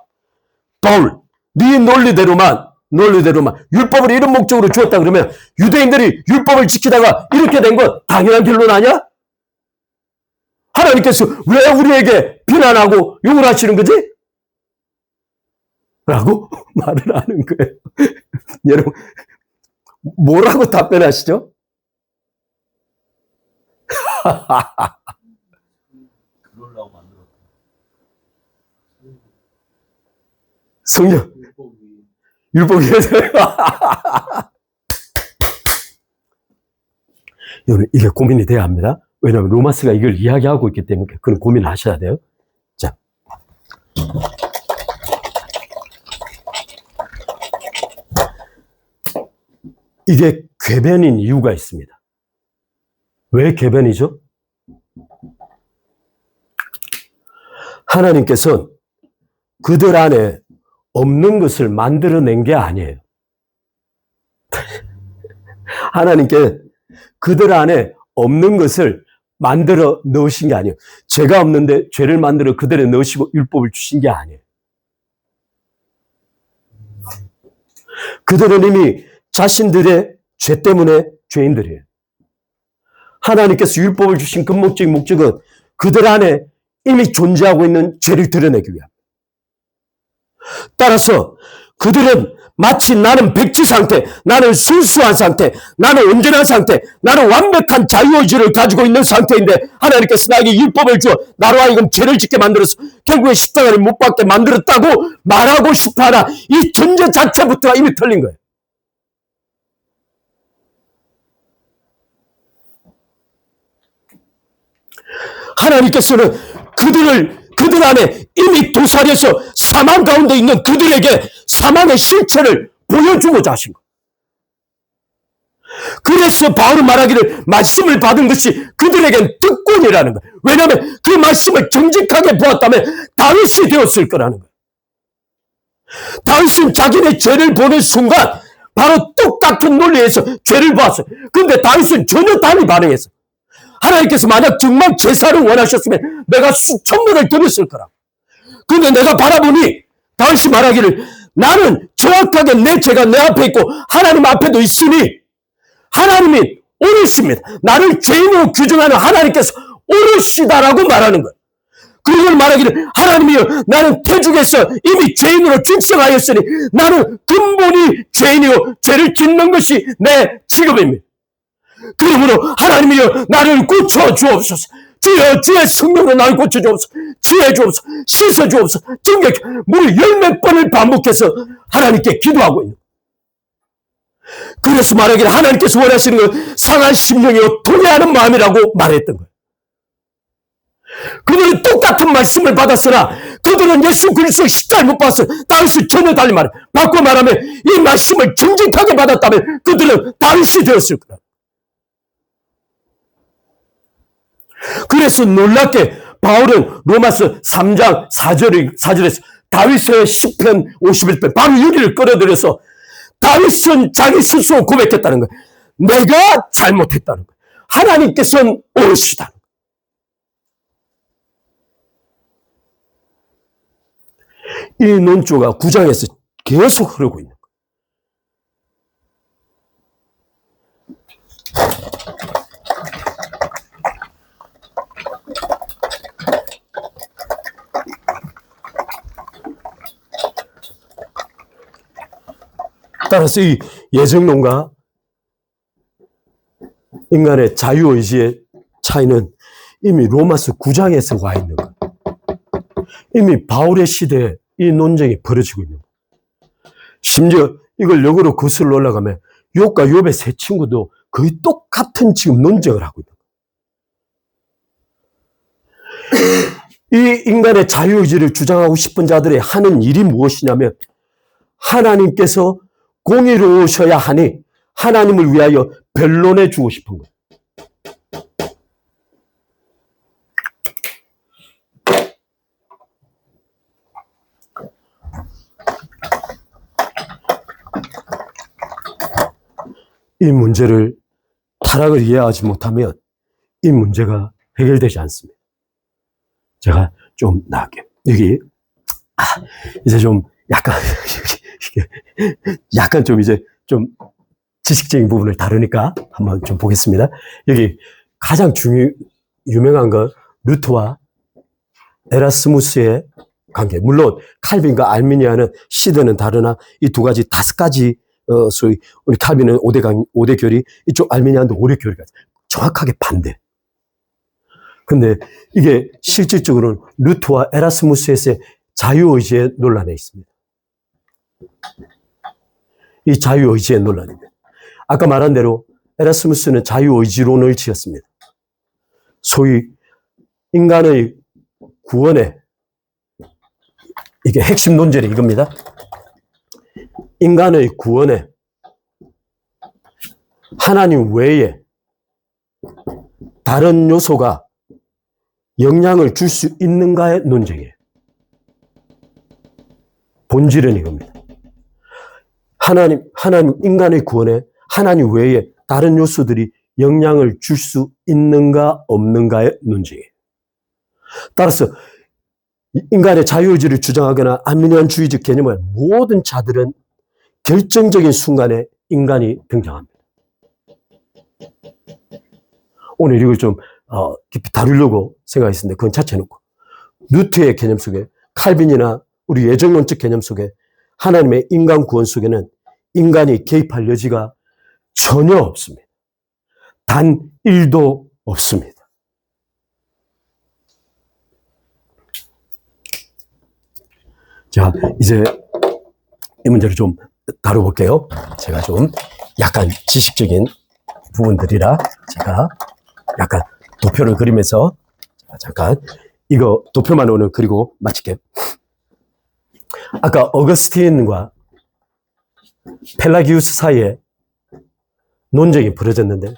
바울, 네 논리대로만 율법을 이런 목적으로 주었다 그러면 유대인들이 율법을 지키다가 이렇게 된 건 당연한 결론 아니야? 하나님께서 왜 우리에게 비난하고 욕을 하시는 거지? 라고 말을 하는 거예요. 여러분, 뭐라고 답변하시죠? 그러려고 만들었다. 성령. 율법이. 여러분, 이게 고민이 돼야 합니다. 왜냐하면 로마서가 이걸 이야기하고 있기 때문에 그런 고민을 하셔야 돼요. 자. 이게 궤변인 이유가 있습니다. 왜 궤변이죠? 하나님께서는 그들 안에 없는 것을 만들어낸 게 아니에요. 하나님께 그들 안에 없는 것을 만들어 넣으신 게 아니에요. 죄가 없는데 죄를 만들어 그들에 넣으시고 율법을 주신 게 아니에요. 그들은 이미 자신들의 죄 때문에 죄인들이에요. 하나님께서 율법을 주신 근본적인 목적은 그들 안에 이미 존재하고 있는 죄를 드러내기 위함. 따라서 그들은 마치 나는 백지 상태, 나는 순수한 상태, 나는 온전한 상태, 나는 완벽한 자유의지를 가지고 있는 상태인데 하나님께서 나에게 율법을 주어 나로 하여금 죄를 짓게 만들어서 결국에 십자가를 못 박게 만들었다고 말하고 싶어하나 이 존재 자체부터가 이미 틀린 거예요. 하나님께서는 그들 안에 이미 도살해서 사망 가운데 있는 그들에게 사망의 실체를 보여주고자 하신 거예요. 그래서 바울은 말하기를 말씀을 받은 것이 그들에겐 특권이라는 거예요. 왜냐하면 그 말씀을 정직하게 보았다면 다윗이 되었을 거라는 거예요. 다윗은 자기네 죄를 보는 순간 바로 똑같은 논리에서 죄를 보았어요. 그런데 다윗은 전혀 달리 반응했어요. 하나님께서 만약 정말 제사를 원하셨으면 내가 수천 번을 드렸을 거라. 그런데 내가 바라보니 다윗이 말하기를 나는 정확하게 내 죄가 내 앞에 있고 하나님 앞에도 있으니 하나님이 옳으십니다. 나를 죄인으로 규정하는 하나님께서 옳으시다라고 말하는 거예요. 그걸 말하기를 하나님이여 나는 태중에서 이미 죄인으로 출생하였으니 나는 근본이 죄인이요 죄를 짓는 것이 내 직업입니다. 그러므로 하나님이여 나를 고쳐 주옵소서. 주여 주의 성령으로 나를 고쳐 주옵소서. 지혜 주옵소서. 씻어 주옵소서. 정결 물 열몇 번을 반복해서 하나님께 기도하고 있는 거예요. 그래서 말하기를 하나님께서 원하시는 건 상한 심령이요 통회하는 마음이라고 말했던 거예요. 그들은 똑같은 말씀을 받았으나 그들은 예수 그리스도의 십자가를 못 받았어요. 다윗은 전혀 달리 말해. 바꿔 말하면 이 말씀을 정직하게 받았다면 그들은 다윗이 되었을 거예요. 그래서 놀랍게 바울은 로마서 3장 4절에서 다윗의 시편 51편 바로 여기를 끌어들여서 다윗은 자기 스스로 고백했다는 거예요. 내가 잘못했다는 거예요. 하나님께서는 옳으시다는 거예요. 이 논조가 9장에서 계속 흐르고 있는 거예요. 따라서 이 예정론과 인간의 자유의지의 차이는 이미 로마서 9장에서 와 있는 거예요. 이미 바울의 시대에 이 논쟁이 벌어지고 있는 거예요. 심지어 이걸 역으로 거슬러 올라가면 욥과 욥의 세 친구도 거의 똑같은 지금 논쟁을 하고 있는 거예요. 이 인간의 자유의지를 주장하고 싶은 자들이 하는 일이 무엇이냐면 하나님께서 공의로우셔야 하니 하나님을 위하여 변론해 주고 싶은 거예요. 이 문제를 타락을 이해하지 못하면 이 문제가 해결되지 않습니다. 제가 좀 나갈게요. 여기 이제 좀 약간 좀 이제 좀 지식적인 부분을 다루니까 한번 좀 보겠습니다. 여기 가장 유명한 건 루터와 에라스무스의 관계. 물론 칼빈과 알미니아는 시대는 다르나 이 두 가지 5가지 소위 우리 칼빈은 5대 교리, 이쪽 알미니아는 5대 교리가 정확하게 반대. 근데 이게 실질적으로는 루터와 에라스무스의 자유의지의 논란에 있습니다. 이 자유의지의 논란입니다. 아까 말한 대로 에라스무스는 자유의지론을 지었습니다. 소위 인간의 구원에 이게 핵심 논절이 이겁니다. 인간의 구원에 하나님 외에 다른 요소가 영향을 줄 수 있는가의 논쟁이에요. 본질은 이겁니다. 인간의 구원에 하나님 외에 다른 요소들이 영향을 줄 수 있는가 없는가의 논쟁이에요. 따라서 인간의 자유의지를 주장하거나 아르미니안주의적 개념을 모든 자들은 결정적인 순간에 인간이 등장합니다. 오늘 이걸 좀 깊이 다루려고 생각했는데 그건 자체해놓고 루트의 개념 속에 칼빈이나 우리 예정론적 개념 속에 하나님의 인간 구원 속에는 인간이 개입할 여지가 전혀 없습니다. 단 1도 없습니다. 자, 이제 이 문제를 좀 다뤄볼게요. 제가 좀 약간 지식적인 부분들이라 제가 약간 도표를 그리면서 잠깐 이거 도표만 오늘 그리고 마칠게요. 아까 어거스틴과 펠라기우스 사이에 논쟁이 벌어졌는데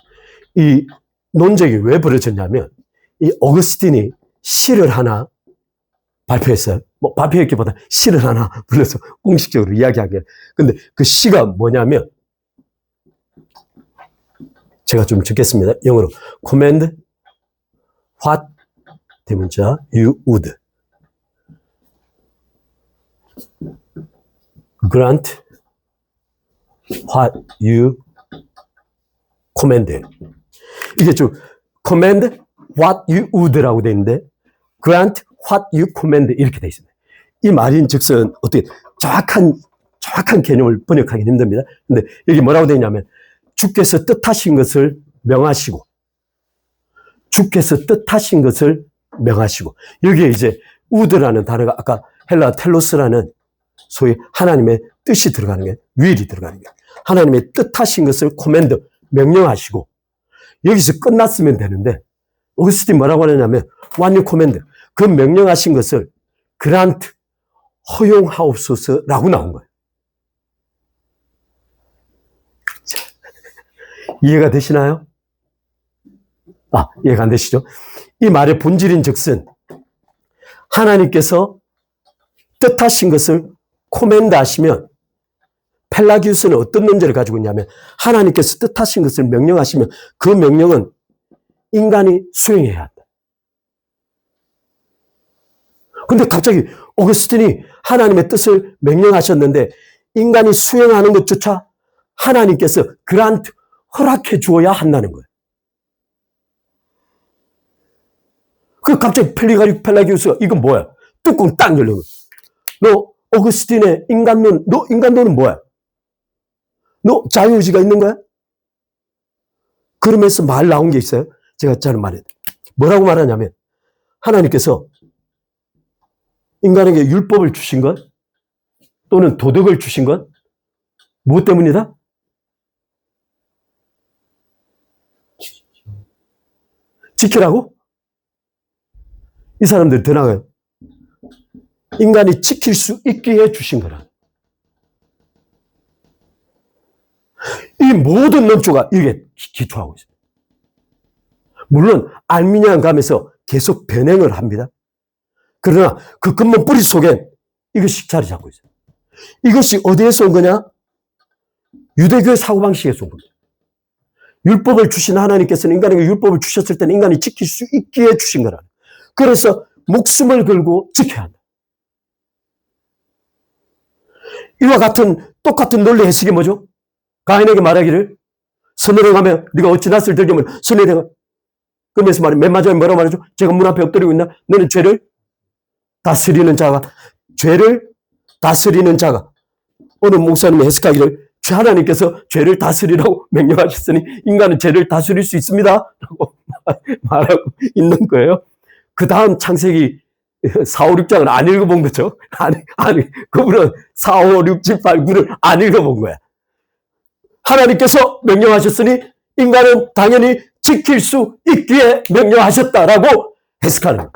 이 논쟁이 왜 벌어졌냐면 이 어거스틴이 시를 하나 발표했어요. 뭐 발표했기보다 시를 하나 불러서 공식적으로 이야기하게. 근데 그 시가 뭐냐면 제가 좀 적겠습니다. 영어로 command what 대문자 you would grant what you command. 이게 좀 command what you would라고 돼 있는데 grant what you command 이렇게 돼 있습니다. 이 말인즉슨 어떻게 정확한 개념을 번역하기 힘듭니다. 근데 여기 뭐라고 돼 있냐면 주께서 뜻하신 것을 명하시고 주께서 뜻하신 것을 명하시고 여기에 이제 would라는 단어가 아까 헬라 텔로스라는 소위 하나님의 뜻이 들어가는 게 will이 들어가는 게 하나님의 뜻하신 것을 command 명령하시고 여기서 끝났으면 되는데 어거스틴 뭐라고 하느냐면 what you command 그 명령하신 것을 grant 허용하옵소서라고 나온 거예요. 이해가 되시나요? 이해가 안 되시죠? 이 말의 본질인 즉슨 하나님께서 뜻하신 것을 코멘드 하시면 펠라기우스는 어떤 논제를 가지고 있냐면 하나님께서 뜻하신 것을 명령하시면 그 명령은 인간이 수행해야 한다. 근데 갑자기 어거스틴이 하나님의 뜻을 명령하셨는데 인간이 수행하는 것조차 하나님께서 그란트 허락해 주어야 한다는 거예요. 그 갑자기 펠라기우스가 이건 뭐야? 뚜껑 딱 열린 거야. 너 어거스틴의 인간론, 너 인간론은 뭐야? 너 자유의지가 있는 거야? 그러면서 말 나온 게 있어요. 제가 잘 말해요. 뭐라고 말하냐면 하나님께서 인간에게 율법을 주신 것 또는 도덕을 주신 것 무엇 때문이다? 지키라고? 이 사람들 더 나가요. 인간이 지킬 수 있기에 주신 거라. 이 모든 논조가 이게 기초하고 있어요. 물론 알미니안 감에서 계속 변형을 합니다. 그러나 그 근본 뿌리 속에 이것이 자리 잡고 있어요. 이것이 어디에서 온 거냐? 유대교의 사고방식에서 온 겁니다. 율법을 주신 하나님께서는 인간에게 율법을 주셨을 때는 인간이 지킬 수 있기에 주신 거라. 그래서 목숨을 걸고 지켜야 한다. 이와 같은 똑같은 논리 해석이 뭐죠? 가인에게 말하기를 선을 행하면 네가 어찌 낯을 들려면 선을 행하. 그러면서 말해 맨 마지막에 뭐라고 말하죠? 제가 문 앞에 엎드리고 있나? 너는 죄를 다스리는 자가 어느 목사님이 해석하기를 하나님께서 죄를 다스리라고 명령하셨으니 인간은 죄를 다스릴 수 있습니다 라고 말하고 있는 거예요. 그 다음 창세기 4, 5, 6장을 안 읽어본 거죠. 아니 그분은 4, 5, 6, 7, 8, 9를 안 읽어본 거야. 하나님께서 명령하셨으니 인간은 당연히 지킬 수 있기에 명령하셨다라고 해석하는 거예요.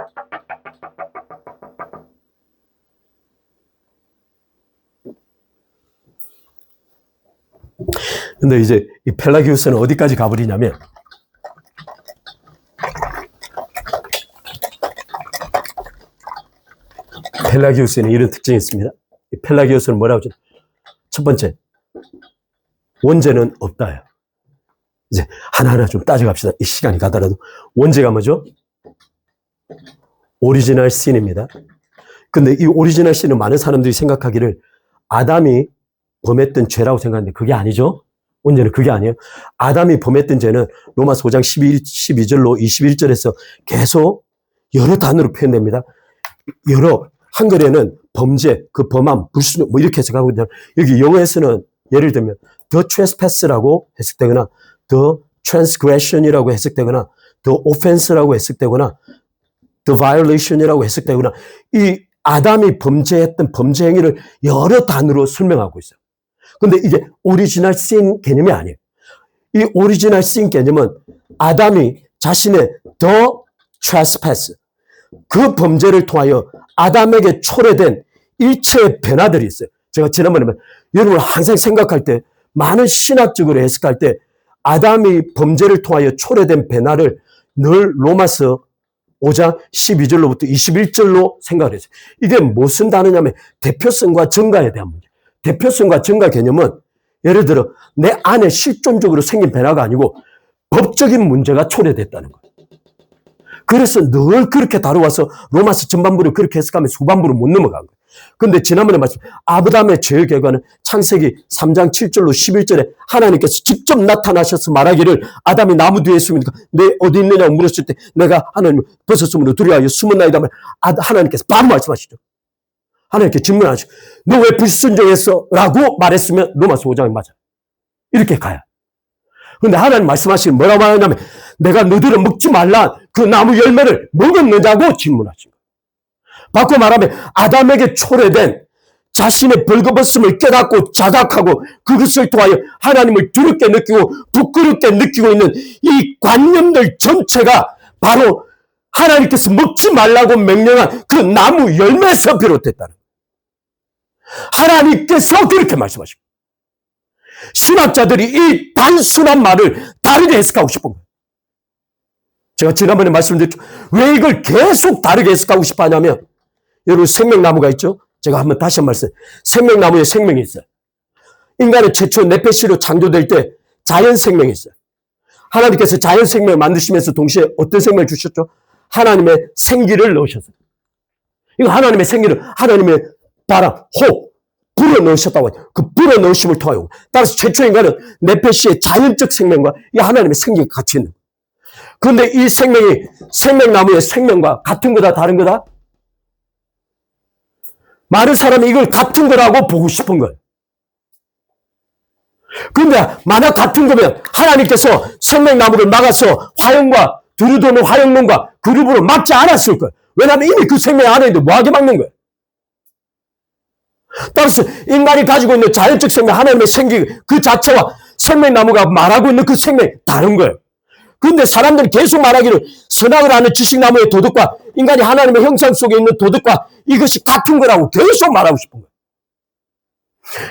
근데 이제 이 펠라기우스는 어디까지 가버리냐면 펠라기우스에는 이런 특징이 있습니다. 펠라기우스는 뭐라고 하죠? 첫 번째, 원죄는 없다요. 이제 하나하나 좀 따져갑시다. 이 시간이 가더라도. 원죄가 뭐죠? 오리지널 신입니다. 근데 이 오리지널 신은 많은 사람들이 생각하기를 아담이 범했던 죄라고 생각하는데 그게 아니죠. 원죄는 그게 아니에요. 아담이 범했던 죄는 로마서 5장 12절로 21절에서 계속 여러 단어로 표현됩니다. 여러 한글에는 범죄, 그 범함, 불순, 뭐 이렇게 해석하고 있는데, 여기 영어에서는 예를 들면, the trespass라고 해석되거나, the transgression이라고 해석되거나, the offense라고 해석되거나, the violation이라고 해석되거나, 이 아담이 범죄했던 범죄 행위를 여러 단어로 설명하고 있어요. 근데 이게 오리지널 씬 개념이 아니에요. 이 오리지널 씬 개념은 아담이 자신의 the trespass, 그 범죄를 통하여 아담에게 초래된 일체의 변화들이 있어요. 제가 지난번에 여러분 항상 생각할 때, 많은 신학적으로 해석할 때 아담이 범죄를 통하여 초래된 변화를 늘 로마서 5장 12절로부터 21절로 생각을 했어요. 이게 무슨 단어냐면 대표성과 증가에 대한 문제. 대표성과 증가 개념은 예를 들어 내 안에 실존적으로 생긴 변화가 아니고 법적인 문제가 초래됐다는 거예요. 그래서 늘 그렇게 다루어서 로마서 전반부를 그렇게 해석하면서 후반부를 못 넘어간 거예요. 그런데 지난번에 말씀, 아브라함의 죄의 결과는 창세기 3장 7절로 11절에 하나님께서 직접 나타나셔서 말하기를 아담이 나무 뒤에 있으니까 내 어디 있느냐고 물었을 때 내가 하나님을 벗었으므로 두려워하여 숨었나이다. 하나님께서 바로 말씀하시죠. 하나님께 질문하시죠. 너 왜 불순종했어? 라고 말했으면 로마서 5장에 맞아. 이렇게 가요. 그런데 하나님 말씀하시는 뭐라고 말하냐면 내가 너희들은 먹지 말라 그 나무 열매를 먹었느냐고 질문하신 거예요. 바꿔 말하면 아담에게 초래된 자신의 벌거벗음을 깨닫고 자각하고 그것을 통하여 하나님을 두렵게 느끼고 부끄럽게 느끼고 있는 이 관념들 전체가 바로 하나님께서 먹지 말라고 명령한 그 나무 열매에서 비롯됐다는 거예요. 하나님께서 그렇게 말씀하시고 신학자들이 이 단순한 말을 다르게 해석하고 싶은 거예요. 제가 지난번에 말씀드렸죠. 왜 이걸 계속 다르게 해석하고 싶어 하냐면 여러분 생명나무가 있죠? 제가 한번 다시 한 말씀. 생명나무에 생명이 있어요. 인간은 최초 네페시로 창조될 때 자연 생명이 있어요. 하나님께서 자연 생명을 만드시면서 동시에 어떤 생명을 주셨죠? 하나님의 생기를 넣으셨어요. 이거 하나님의 생기를 하나님의 바람, 호흡, 불어 넣으셨다고 해요. 그 불어 넣으심을 통하여. 따라서 최초 인간은 네페시의 자연적 생명과 이 하나님의 생기가 같이 있는 거예요. 그런데 이 생명이 생명나무의 생명과 같은 거다 다른 거다? 많은 사람이 이걸 같은 거라고 보고 싶은 거예요. 그런데 만약 같은 거면 하나님께서 생명나무를 막아서 화형과 두루도는 화형론과 그룹으로 막지 않았을 거예요. 왜냐하면 이미 그 생명 안에 있는데 뭐하게 막는 거예요. 따라서 인간이 가지고 있는 자연적 생명, 하나님의 생기 그 자체와 생명나무가 말하고 있는 그 생명이 다른 거예요. 그런데 사람들이 계속 말하기를 선악을 아는 지식나무의 도덕과 인간이 하나님의 형상 속에 있는 도덕과 이것이 같은 거라고 계속 말하고 싶은 거예요.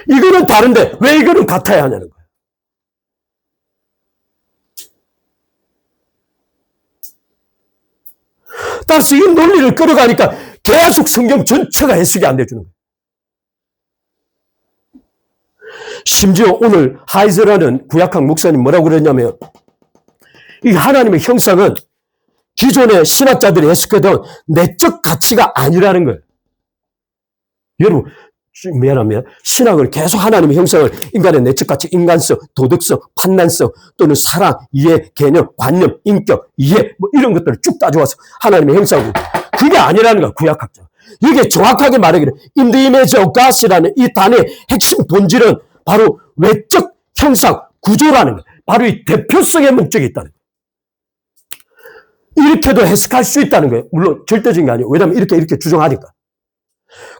이거는 다른데 왜 이거는 같아야 하냐는 거예요. 따라서 이 논리를 끌어가니까 계속 성경 전체가 해석이 안 돼주는 거예요. 심지어 오늘 하이즈라는 구약학 목사님 뭐라고 그랬냐면 이 하나님의 형상은 기존의 신학자들이 해석하던 내적 가치가 아니라는 거예요. 여러분 미안하면 신학을 계속 하나님의 형상을 인간의 내적 가치, 인간성, 도덕성, 판단성 또는 사랑, 이해, 개념, 관념, 인격, 이해 뭐 이런 것들을 쭉 따져와서 하나님의 형상으로 그게 아니라는 거예요. 구약학자. 이게 정확하게 말하기를 in the image of God이라는 이 단어의 핵심 본질은 바로 외적 형상, 구조라는 거예요. 바로 이 대표성의 목적이 있다는 거예요. 이렇게도 해석할 수 있다는 거예요. 물론 절대적인 게 아니에요. 왜냐하면 이렇게 주장하니까.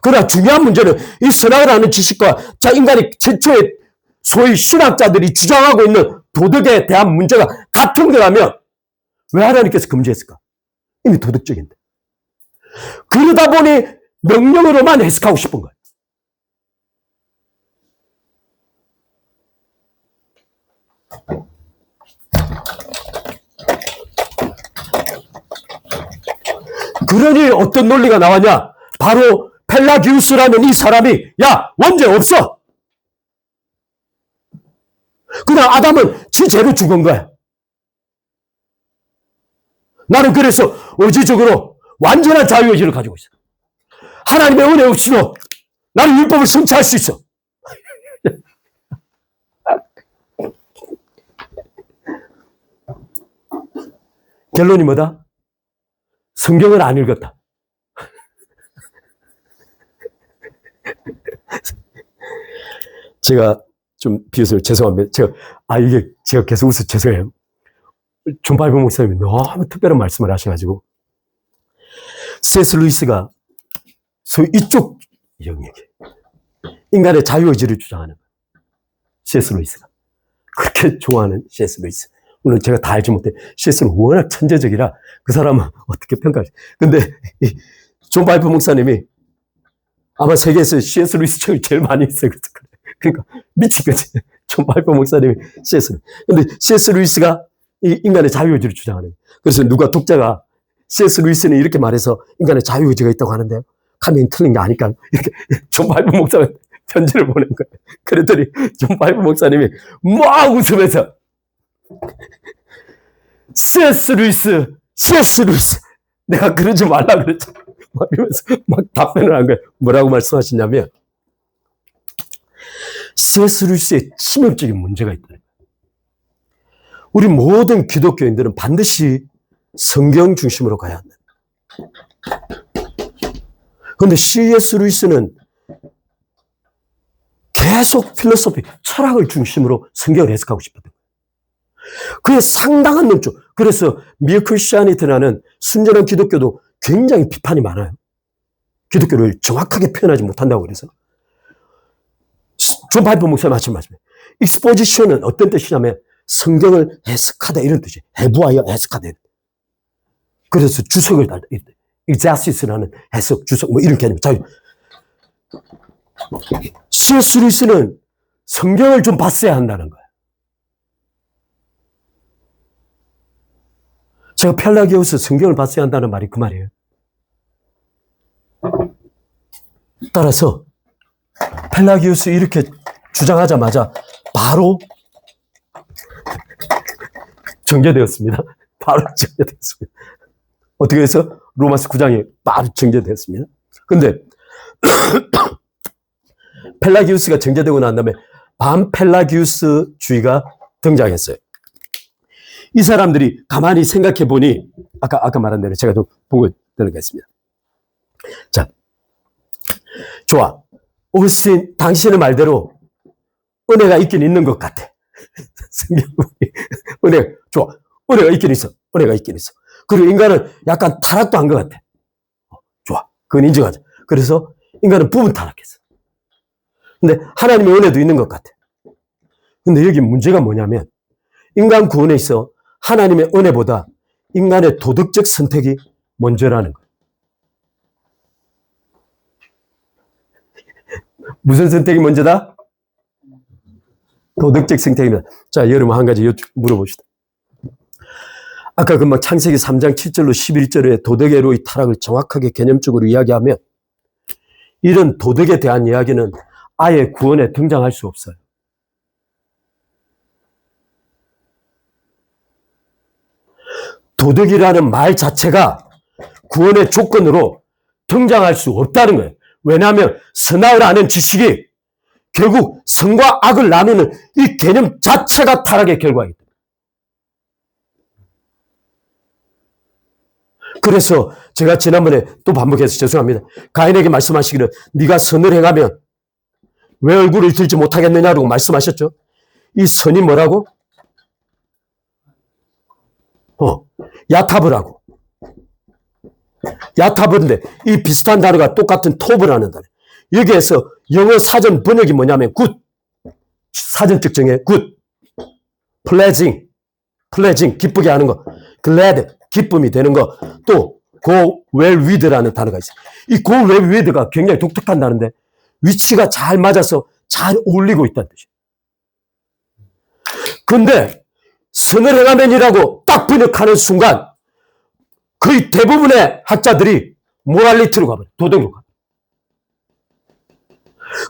그러나 중요한 문제는 이 선악을 아는 지식과 인간이 최초의 소위 신학자들이 주장하고 있는 도덕에 대한 문제가 같은 거라면 왜 하나님께서 금지했을까? 이미 도덕적인데. 그러다 보니 명령으로만 해석하고 싶은 거예요. 그러니 어떤 논리가 나왔냐? 바로 펠라기우스라는 이 사람이 야 원죄 없어. 그냥 아담은 지 죄로 죽은 거야. 나는 그래서 의지적으로 완전한 자유의지를 가지고 있어. 하나님의 은혜 없이도 나는 율법을 성취할 수 있어. 결론이 뭐다? 성경을 안 읽었다. 제가 좀 비웃어요. 죄송합니다. 이게 제가 계속 웃어 죄송해요. 존 바이블 목사님이 너무 특별한 말씀을 하셔가지고, C.S. 루이스가 소위 이쪽 영역에 인간의 자유의지를 주장하는 거예요. C.S. 루이스가. 그렇게 좋아하는 C.S. 루이스. 물론 제가 다 알지 못해. C.S.는 워낙 천재적이라 그 사람은 어떻게 평가하지. 근데 존 바이블 목사님이 아마 세계에서 C.S. 루이스 책을 제일 많이 했어요. 그러니까 미친 거지. 존 바이블 목사님이 C.S. 근데 C.S. 루이스가 이 인간의 자유의지를 주장하는 거예요. 그래서 누가 독자가 C.S. 루이스는 이렇게 말해서 인간의 자유의지가 있다고 하는데요. 하면 틀린 게 아니까 이렇게 존 바이블 목사님 편지를 보낸 거예요. 그랬더니 존 바이블 목사님이 막 웃으면서 C.S. 루이스 내가 그러지 말라 그랬죠. 막 이러면서 막 답변을 한 거예요. 뭐라고 말씀하시냐면 C.S. 루이스의 치명적인 문제가 있다. 우리 모든 기독교인들은 반드시 성경 중심으로 가야 한다. 그런데 C.S. 루이스는 계속 필로소피, 철학을 중심으로 성경을 해석하고 싶었던 거예요. 그의 상당한 논조. 그래서 미어 크리스티아니티라는 순전한 기독교도 굉장히 비판이 많아요. 기독교를 정확하게 표현하지 못한다고 그래서. 존 바이블 목사님 하신 말씀이에요. 익스포지션은 어떤 뜻이냐면 성경을 해석하다 이런 뜻이에요. 해부하여 해석하다. 그래서 주석을 달다. exegesi라는 해석, 주석 뭐 이런 개념. C.S. 루이스는 성경을 좀 봤어야 한다는 거예요. 제가 펠라기우스 성경을 봤어야 한다는 말이 그 말이에요. 따라서 펠라기우스 이렇게 주장하자마자 바로 정죄되었습니다. 바로 정죄되었습니다. 어떻게 해서? 로마서 9장에 바로 정죄되었습니다. 근데 펠라기우스가 정죄되고 난 다음에 반펠라기우스주의가 등장했어요. 이 사람들이 가만히 생각해 보니 아까 말한 대로 제가 좀 보고 들어가겠습니다. 자, 좋아. 오거스틴 당신의 말대로 은혜가 있긴 있는 것 같아. 은혜 좋아. 은혜가 있긴 있어. 은혜가 있긴 있어. 그리고 인간은 약간 타락도 한 것 같아. 좋아. 그건 인정하자. 그래서 인간은 부분 타락했어. 근데 하나님의 은혜도 있는 것 같아. 근데 여기 문제가 뭐냐면 인간 구원에 있어 하나님의 은혜보다 인간의 도덕적 선택이 먼저라는 거예요. 무슨 선택이 먼저다? 도덕적 선택입니다. 자, 여러분 한 가지 물어봅시다. 아까 그 창세기 3장 7절로 11절에 도덕의 로의 타락을 정확하게 개념적으로 이야기하면 이런 도덕에 대한 이야기는 아예 구원에 등장할 수 없어요. 도덕이라는 말 자체가 구원의 조건으로 등장할 수 없다는 거예요. 왜냐하면 선악을 아는 지식이 결국 선과 악을 나누는 이 개념 자체가 타락의 결과이기 때문에. 그래서 제가 지난번에 또 반복해서 죄송합니다. 가인에게 말씀하시기를 네가 선을 행하면 왜 얼굴을 들지 못하겠느냐고 말씀하셨죠. 이 선이 뭐라고? 야타브라고. 야타브인데 이 비슷한 단어가 똑같은 토브라는 단어. 여기에서 영어 사전 번역이 뭐냐면 굿. 사전적 정의 굿. pleasing 기쁘게 하는 거. glad 기쁨이 되는 거. 또 go well with라는 단어가 있어요. 이 go well with가 굉장히 독특한 단어인데 위치가 잘 맞아서 잘 어울리고 있다는 뜻이에요. 근데 선을 행하면이라고 딱 번역하는 순간 거의 대부분의 학자들이 모랄리티로 가버려요. 도덕으로 가버려요.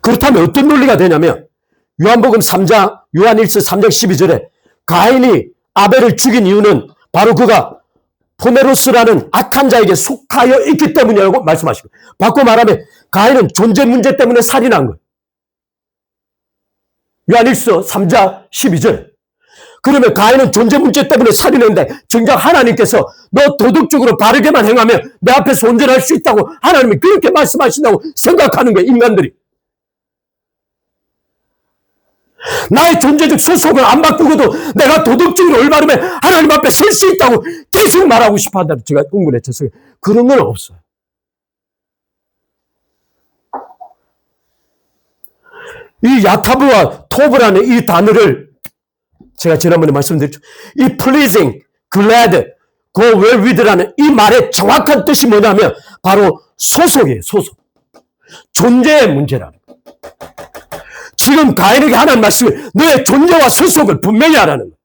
그렇다면 어떤 논리가 되냐면 요한복음 3장, 요한일서 3장 12절에 가인이 아벨을 죽인 이유는 바로 그가 포메로스라는 악한 자에게 속하여 있기 때문이라고 말씀하시고, 바꿔 말하면 가인은 존재 문제 때문에 살인한 거예요. 요한일서 3장 12절. 그러면 가인은 존재 문제 때문에 살인했는데 정작 하나님께서 너 도덕적으로 바르게만 행하면 내 앞에서 온전할 수 있다고 하나님이 그렇게 말씀하신다고 생각하는 거예요, 인간들이. 나의 존재적 소속을 안 바꾸고도 내가 도덕적으로 올바르면 하나님 앞에 설 수 있다고 계속 말하고 싶어 한다는 제가 응분에 죄송해요. 그런 건 없어요. 이 야타브와 토브라는 이 단어를 제가 지난번에 말씀드렸죠. 이 pleasing, glad, go well with라는 이 말의 정확한 뜻이 뭐냐면 바로 소속이에요. 소속. 존재의 문제라는 거예요. 지금 가인에게 하나님 말씀이 너의 존재와 소속을 분명히 하라는 거예요.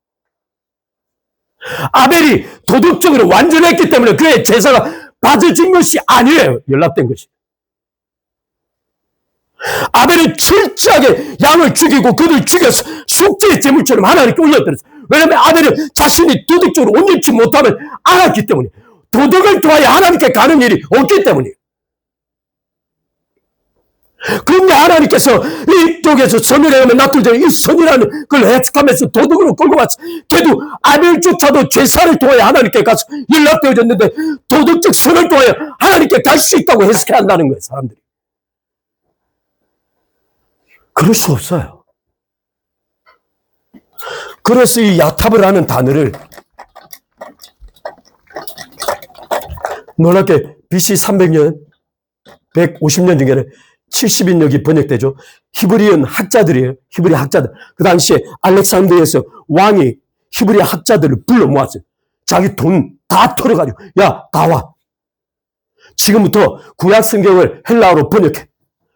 아벨이 도덕적으로 완전했기 때문에 그의 제사가 받아진 것이 아니에요. 연락된 것이. 아벨은 철저하게 양을 죽이고 그를 죽여서 속죄의 제물처럼 하나님께 올려드렸어요. 왜냐하면 아벨은 자신이 도덕적으로 온전치 못함을 알았기 때문에 도덕을 통하여 하나님께 가는 일이 없기 때문이에요. 그런데 하나님께서 이쪽에서 선을 행하면 놔둘 이 선이라는 걸 해석하면서 도덕으로 끌고 왔어. 걔도 아벨조차도 제사를 통하여 하나님께 가서 연락되어졌는데 도덕적 선을 통하여 하나님께 갈 수 있다고 해석해야 한다는 거예요. 사람들이. 그럴 수 없어요. 그래서 이 야탑이라는 단어를 놀랍게 BC 300년, 150년 중에는 70인역이 번역되죠. 히브리언 학자들이에요. 히브리 학자들. 그 당시에 알렉산드리아에서 왕이 히브리 학자들을 불러 모았어요. 자기 돈 다 털어가지고 야, 다 와. 지금부터 구약 성경을 헬라어로 번역해.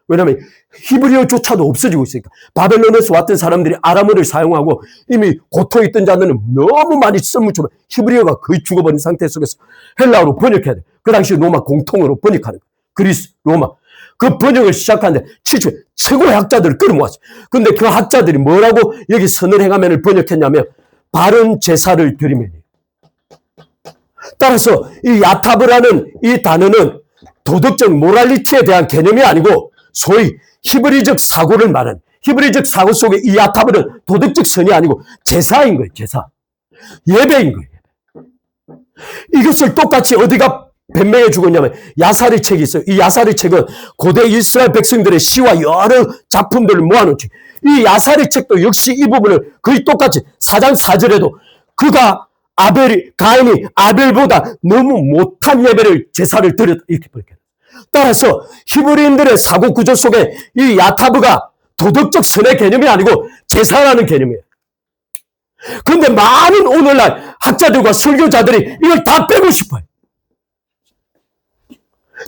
왜냐하면 히브리어조차도 없어지고 있으니까. 바벨론에서 왔던 사람들이 아람어를 사용하고 이미 고토에 있던 자들은 너무 많이 썰물처럼 히브리어가 거의 죽어버린 상태 속에서 헬라어로 번역해야 돼. 그 당시 로마 공통어로 번역하는 거예요. 그리스, 로마. 그 번역을 시작하는데 최고의 학자들을 끌어모았어요. 그런데 그 학자들이 뭐라고 여기 선을 행하면을 번역했냐면 바른 제사를 드리면. 따라서 이 야타브라는 이 단어는 도덕적 모랄리티에 대한 개념이 아니고 소위 히브리적 사고를 말하는, 히브리적 사고 속에 이 야타브는 도덕적 선이 아니고 제사인 거예요. 제사. 예배인 거예요. 이것을 똑같이 어디가 변명해 주겠냐면 야사리 책이 있어요. 이 야사리 책은 고대 이스라엘 백성들의 시와 여러 작품들을 모아놓은 책. 이 야사리 책도 역시 이 부분을 거의 똑같이 4장 4절에도 그가 가인이 아벨보다 너무 못한 예배를 제사를 드렸다 이렇게 볼게요. 따라서 히브리인들의 사고 구조 속에 이 야타브가 도덕적 선의 개념이 아니고 제사라는 개념이에요. 그런데 많은 오늘날 학자들과 설교자들이 이걸 다 빼고 싶어요.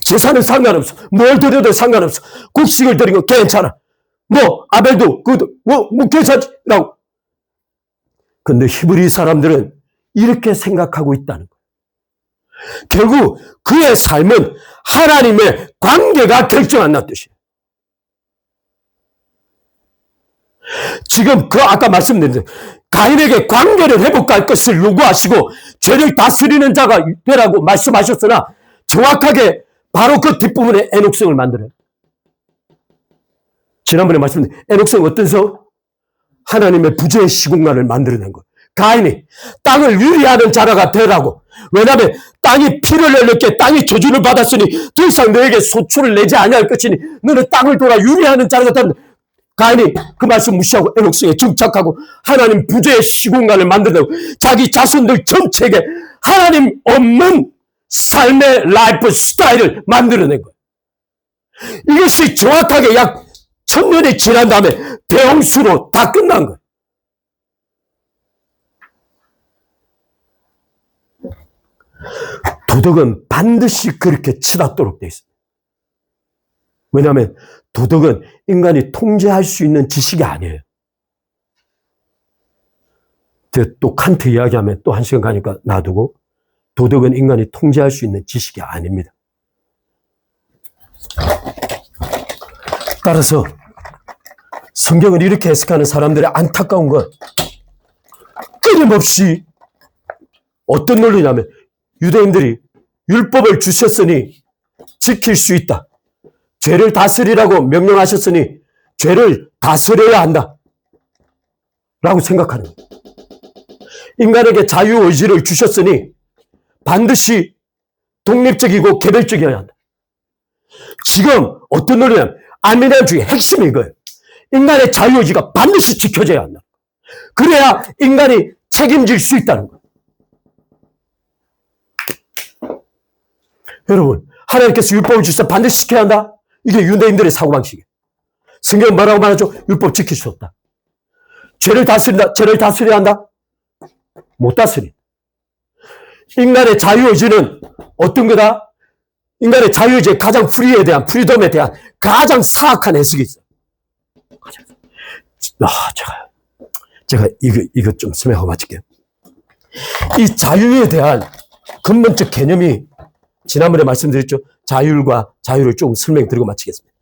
제사는 상관없어. 뭘 드려도 상관없어. 곡식을 드린 거 괜찮아. 뭐 아벨도 그것도 뭐 괜찮지. 라고. 근데 히브리 사람들은 이렇게 생각하고 있다는 거예요. 결국 그의 삶은 하나님의 관계가 결정한다는 뜻이에요. 지금 아까 말씀드린 가인에게 관계를 회복할 것을 요구하시고 죄를 다스리는 자가 되라고 말씀하셨으나 정확하게 바로 그 뒷부분에 에녹성을 만들어요. 지난번에 말씀드린 에녹성 어떤 성? 하나님의 부재의 시공간을 만들어낸 거예요. 가인이 땅을 유리하는 자라가 되라고. 왜냐하면 땅이 피를 흘렸기에 땅이 저주를 받았으니 더 이상 너에게 소출을 내지 아니할 것이니 너는 땅을 돌아 유리하는 자라가 된다. 가인이 그 말씀 무시하고 에녹성에 정착하고 하나님 부재의 시공간을 만들고 자기 자손들 전체에게 하나님 없는 삶의 라이프 스타일을 만들어낸 거예요. 이것이 정확하게 약 1000년이 지난 다음에 대홍수로 다 끝난 거예요. 도덕은 반드시 그렇게 치닫도록 되어 있습니다. 왜냐하면 도덕은 인간이 통제할 수 있는 지식이 아니에요. 또 칸트 이야기하면 또 1시간 가니까 놔두고 도덕은 인간이 통제할 수 있는 지식이 아닙니다. 따라서 성경을 이렇게 해석하는 사람들의 안타까운 건 끊임없이 어떤 논리냐면 유대인들이 율법을 주셨으니 지킬 수 있다. 죄를 다스리라고 명령하셨으니 죄를 다스려야 한다. 라고 생각하는 거예요. 인간에게 자유의지를 주셨으니 반드시 독립적이고 개별적이어야 한다. 지금 어떤 논리냐면 아르미니안주의 핵심이 이거예요. 인간의 자유의지가 반드시 지켜져야 한다. 그래야 인간이 책임질 수 있다는 거예요. 여러분, 하나님께서 율법을 주셔서 반드시 지켜야 한다? 이게 유대인들의 사고방식이에요. 성경은 뭐라고 말하죠? 율법 지킬 수 없다. 죄를 다스린다? 죄를 다스려야 한다? 못 다스린다. 인간의 자유의지는 어떤 거다? 인간의 자유의지의 가장 프리덤에 대한 가장 사악한 해석이 있어요. 제가 이거 좀 설명하고 마칠게요. 이 자유에 대한 근본적 개념이 지난번에 말씀드렸죠. 자유를 좀 설명드리고 마치겠습니다.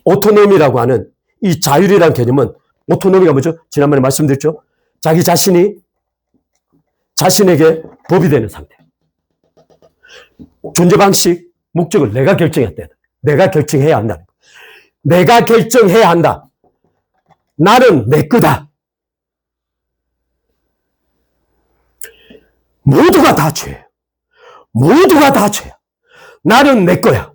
오토노미라고 하는 이 자율이라는 개념은 오토노미가 뭐죠? 지난번에 말씀드렸죠. 자기 자신에게 법이 되는 상태. 존재 방식, 목적을 내가 결정했다. 내가 결정해야 한다. 내가 결정해야 한다. 나는 내 거다. 모두가 다 죄예요. 모두가 다 죄야. 나는 내 거야.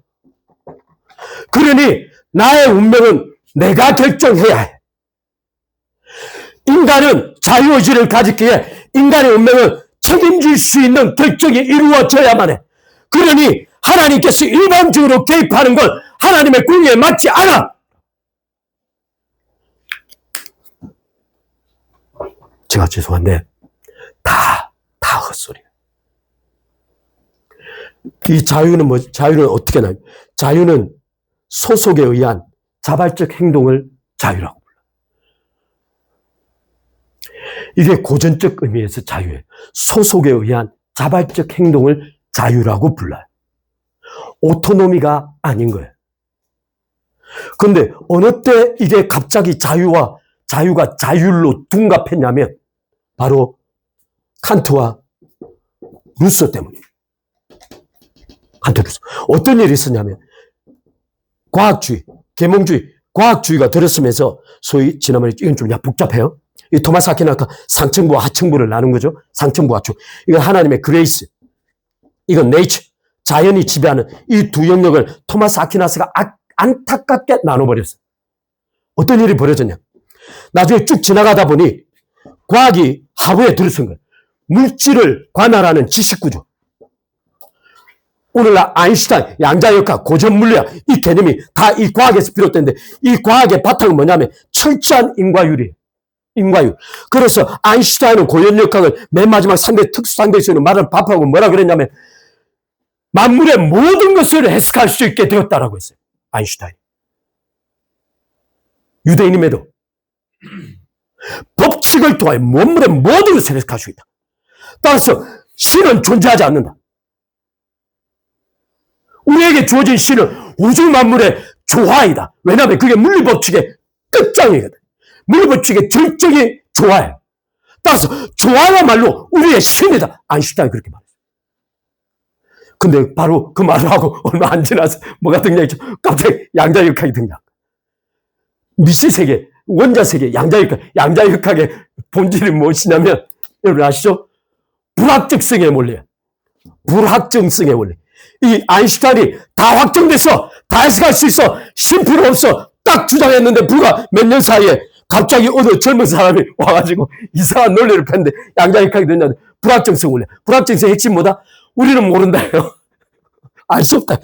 그러니 나의 운명은 내가 결정해야 해. 인간은 자유의지를 가졌기에 인간의 운명은 책임질 수 있는 결정이 이루어져야만 해. 그러니 하나님께서 일방적으로 개입하는 건 하나님의 공의에 맞지 않아. 제가 죄송한데 다 헛소리예요. 이 자유는 자유는 어떻게 나요? 자유는 소속에 의한 자발적 행동을 자유라고 불러요. 이게 고전적 의미에서 자유예요. 소속에 의한 자발적 행동을 자유라고 불러요. 오토노미가 아닌 거예요. 그런데 어느 때 이게 갑자기 자유가 자율로 둔갑했냐면 바로 칸트와 루소 때문이에요. 칸트, 루소. 어떤 일이 있었냐면 과학주의, 계몽주의, 과학주의가 들었으면서 소위 지난번에 이건 좀 복잡해요. 이 토마스 아퀴나스가 상층부와 하층부를 나눈 거죠. 상층부, 하층. 이건 하나님의 그레이스. 이건 네이처, 자연이 지배하는 이 두 영역을 토마스 아퀴나스가 안타깝게 나눠버렸어요. 어떤 일이 벌어졌냐. 나중에 쭉 지나가다 보니 과학이 하부에 들어선 거예요. 물질을 관할하는 지식구조. 오늘날 아인슈타인, 양자역학, 고전물리학 이 개념이 다 이 과학에서 비롯됐는데 이 과학의 바탕은 뭐냐면 철저한 인과율이에요. 인과율. 그래서 아인슈타인은 고연역학을 맨 마지막 특수상대에서는 말을 밥하고 뭐라 그랬냐면 만물의 모든 것을 해석할 수 있게 되었다라고 했어요. 아인슈타인. 유대인임에도 법칙을 통하여 만물의 모든 것을 해석할 수 있다. 따라서 신은 존재하지 않는다. 우리에게 주어진 신은 우주 만물의 조화이다. 왜냐하면 그게 물리법칙의 끝장이거든. 물리법칙의 절정이 조화예요. 따라서 조화야말로 우리의 신이다. 아인슈타인이 그렇게 말했어요. 근데 바로 그 말을 하고 얼마 안 지나서 뭐가 등장했죠? 갑자기 양자역학이 등장. 미시세계, 원자세계, 양자역학의 본질이 무엇이냐면 여러분 아시죠? 불확정성의 원리예요. 불확정성의 원리. 이 아인슈타인이 다 확정됐어. 다 해석할 수 있어. 신 필요 없어. 딱 주장했는데 불과 몇 년 사이에 갑자기 어느 젊은 사람이 와가지고 이상한 논리를 폈는데 양자역학이 됐냐면 불확정성 원리. 불확정성의 핵심 뭐다? 우리는 모른다요. 알 수 없다.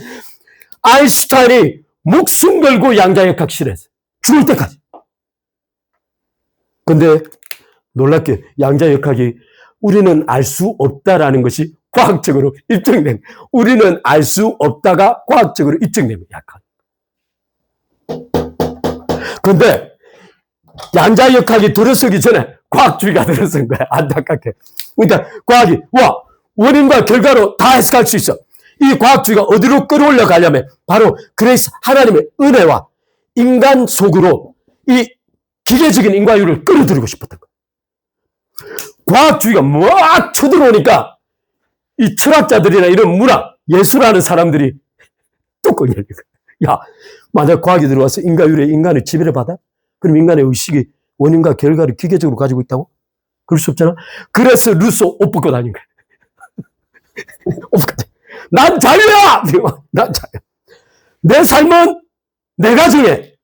아인슈타인이 목숨 걸고 양자역학 실했어요. 죽을 때까지. 근데 놀랍게 양자역학이 우리는 알 수 없다라는 것이 과학적으로 입증된, 우리는 알 수 없다가 과학적으로 입증됩니다. 약간. 그런데 양자역학이 들어서기 전에 과학주의가 들어선 거야. 안타깝게. 그러니까 과학이 원인과 결과로 다 해석할 수 있어. 이 과학주의가 어디로 끌어올려 가려면 바로 그래서 하나님의 은혜와 인간 속으로 이 기계적인 인과율을 끌어들이고 싶었던 거야. 과학주의가 막 쳐들어오니까 이 철학자들이나 이런 문학, 예술하는 사람들이 뚜껑 열리고, 야, 만약 과학이 들어와서 인과율에 인간을 지배를 받아? 그럼 인간의 의식이 원인과 결과를 기계적으로 가지고 있다고? 그럴 수 없잖아. 그래서 루소 옷 벗고 다닌 거야. 난 자유야! 난 자유. 내 삶은 내가 정해.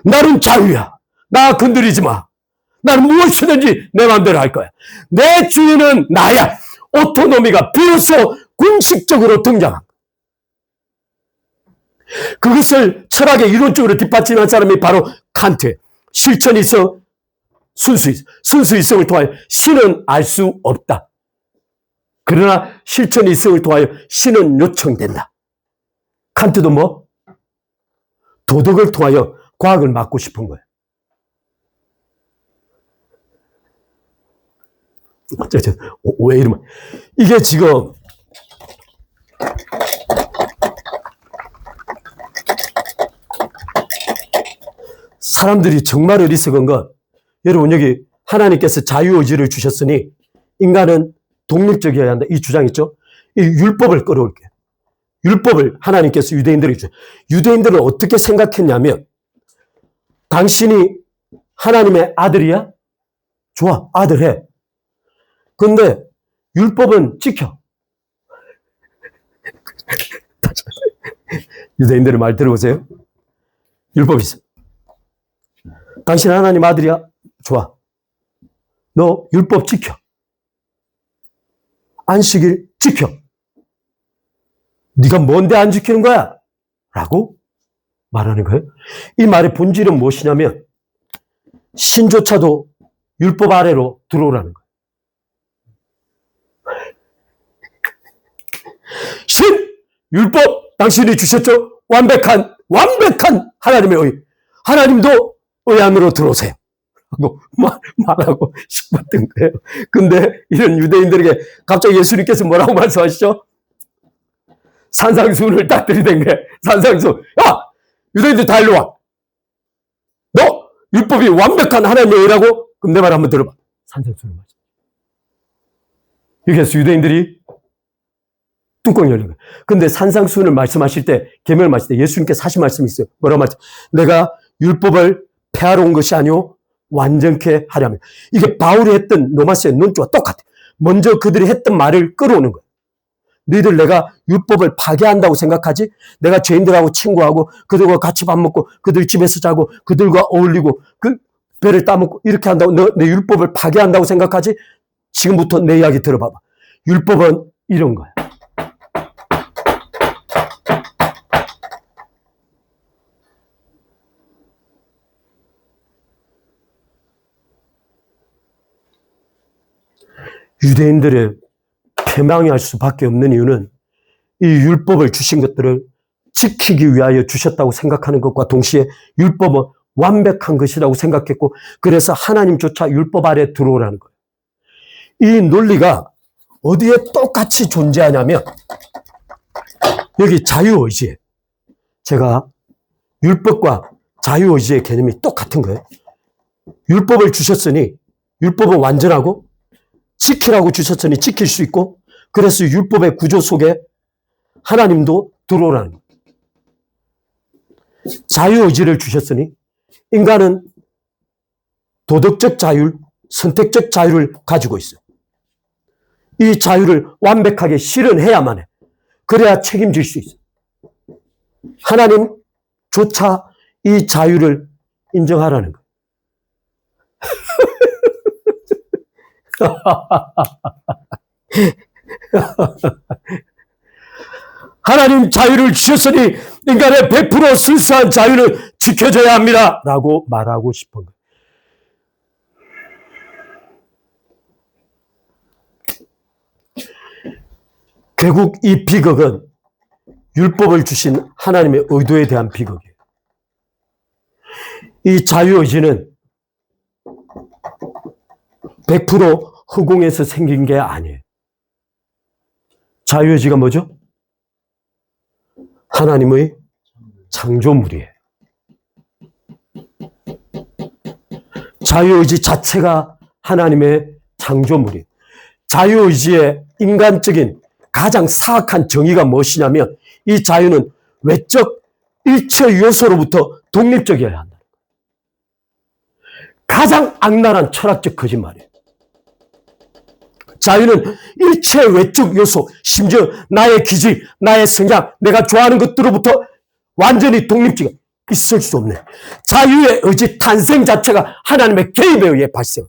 나는 자유야. 나 건드리지 마. 나는 무엇이든지 내 마음대로 할 거야. 내 주인은 나야. 오토노미가 비로소 공식적으로 등장한 거야. 그것을 철학의 이론적으로 뒷받침한 사람이 바로 칸트예요. 실천이 있어 순수이성을 통하여 신은 알 수 없다. 그러나 실천이 이성을 통하여 신은 요청된다. 칸트도 뭐? 도덕을 통하여 과학을 막고 싶은 거예요. 왜 이러면 이게 지금 사람들이 정말 어리석은 건 여러분 여기 하나님께서 자유의지를 주셨으니 인간은 독립적이어야 한다. 이 주장 있죠? 이 율법을 끌어올게요. 율법을 하나님께서 유대인들에게 주셨어요. 유대인들은 어떻게 생각했냐면 당신이 하나님의 아들이야? 좋아, 아들 해. 근데 율법은 지켜. 유대인들의 말 들어보세요. 율법이 있어. 당신 하나님 아들이야? 좋아. 너 율법 지켜. 안식일 지켜. 네가 뭔데 안 지키는 거야? 라고 말하는 거예요. 이 말의 본질은 무엇이냐면 신조차도 율법 아래로 들어오라는 거예요. 신! 율법 당신이 주셨죠? 완벽한 하나님의 의. 하나님도 의 안으로 들어오세요. 하고 말하고 싶었던 거예요. 근데 이런 유대인들에게 갑자기 예수님께서 뭐라고 말씀하시죠? 산상수훈을 딱 들이댄 거예요. 산상수훈. 야! 유대인들 다 일로 와. 너 율법이 완벽한 하나님의 의라고? 그럼 내 말 한번 들어봐. 산상수훈을 말씀. 이렇게 해서 유대인들이 뚜껑 열린 거예요. 근데 산상수훈을 말씀하실 때, 계명을 말씀하실 때 예수님께서 하신 말씀이 있어요. 뭐라고 말씀? 내가 율법을 폐하러 온 것이 아니오 완전케 하려면. 이게 바울이 했던 로마서의 논조와 똑같아. 먼저 그들이 했던 말을 끌어오는 거예요. 너희들 내가 율법을 파괴한다고 생각하지? 내가 죄인들하고 친구하고 그들과 같이 밥 먹고 그들 집에서 자고 그들과 어울리고 그 배를 따먹고 이렇게 한다고 내 율법을 파괴한다고 생각하지? 지금부터 내 이야기 들어봐봐. 율법은 이런 거야. 유대인들의 패망할 수밖에 없는 이유는 이 율법을 주신 것들을 지키기 위하여 주셨다고 생각하는 것과 동시에 율법은 완벽한 것이라고 생각했고 그래서 하나님조차 율법 아래 들어오라는 거예요. 이 논리가 어디에 똑같이 존재하냐면 여기 자유의지에 제가 율법과 자유의지의 개념이 똑같은 거예요. 율법을 주셨으니 율법은 완전하고 지키라고 주셨으니 지킬 수 있고 그래서 율법의 구조 속에 하나님도 들어오라는 거예요. 자유의지를 주셨으니 인간은 도덕적 자유, 선택적 자유를 가지고 있어요. 이 자유를 완벽하게 실현해야만 해. 그래야 책임질 수 있어요. 하나님조차 이 자유를 인정하라는 거예요. 하나님 자유를 주셨으니 인간의 100% 순수한 자유는 지켜져야 합니다. 라고 말하고 싶은 거예요. 결국 이 비극은 율법을 주신 하나님의 의도에 대한 비극이에요. 이 자유의지는 100% 허공에서 생긴 게 아니에요. 자유의지가 뭐죠? 하나님의 창조물이에요. 자유의지 자체가 하나님의 창조물이에요. 자유의지의 인간적인 가장 사악한 정의가 무엇이냐면 이 자유는 외적 일체 요소로부터 독립적이어야 한다. 가장 악랄한 철학적 거짓말이에요. 자유는 일체 외적 요소, 심지어 나의 기질, 나의 성향, 내가 좋아하는 것들로부터 완전히 독립적이야. 있을 수 없는 자유의 의지 탄생 자체가 하나님의 개입에 의해 발생.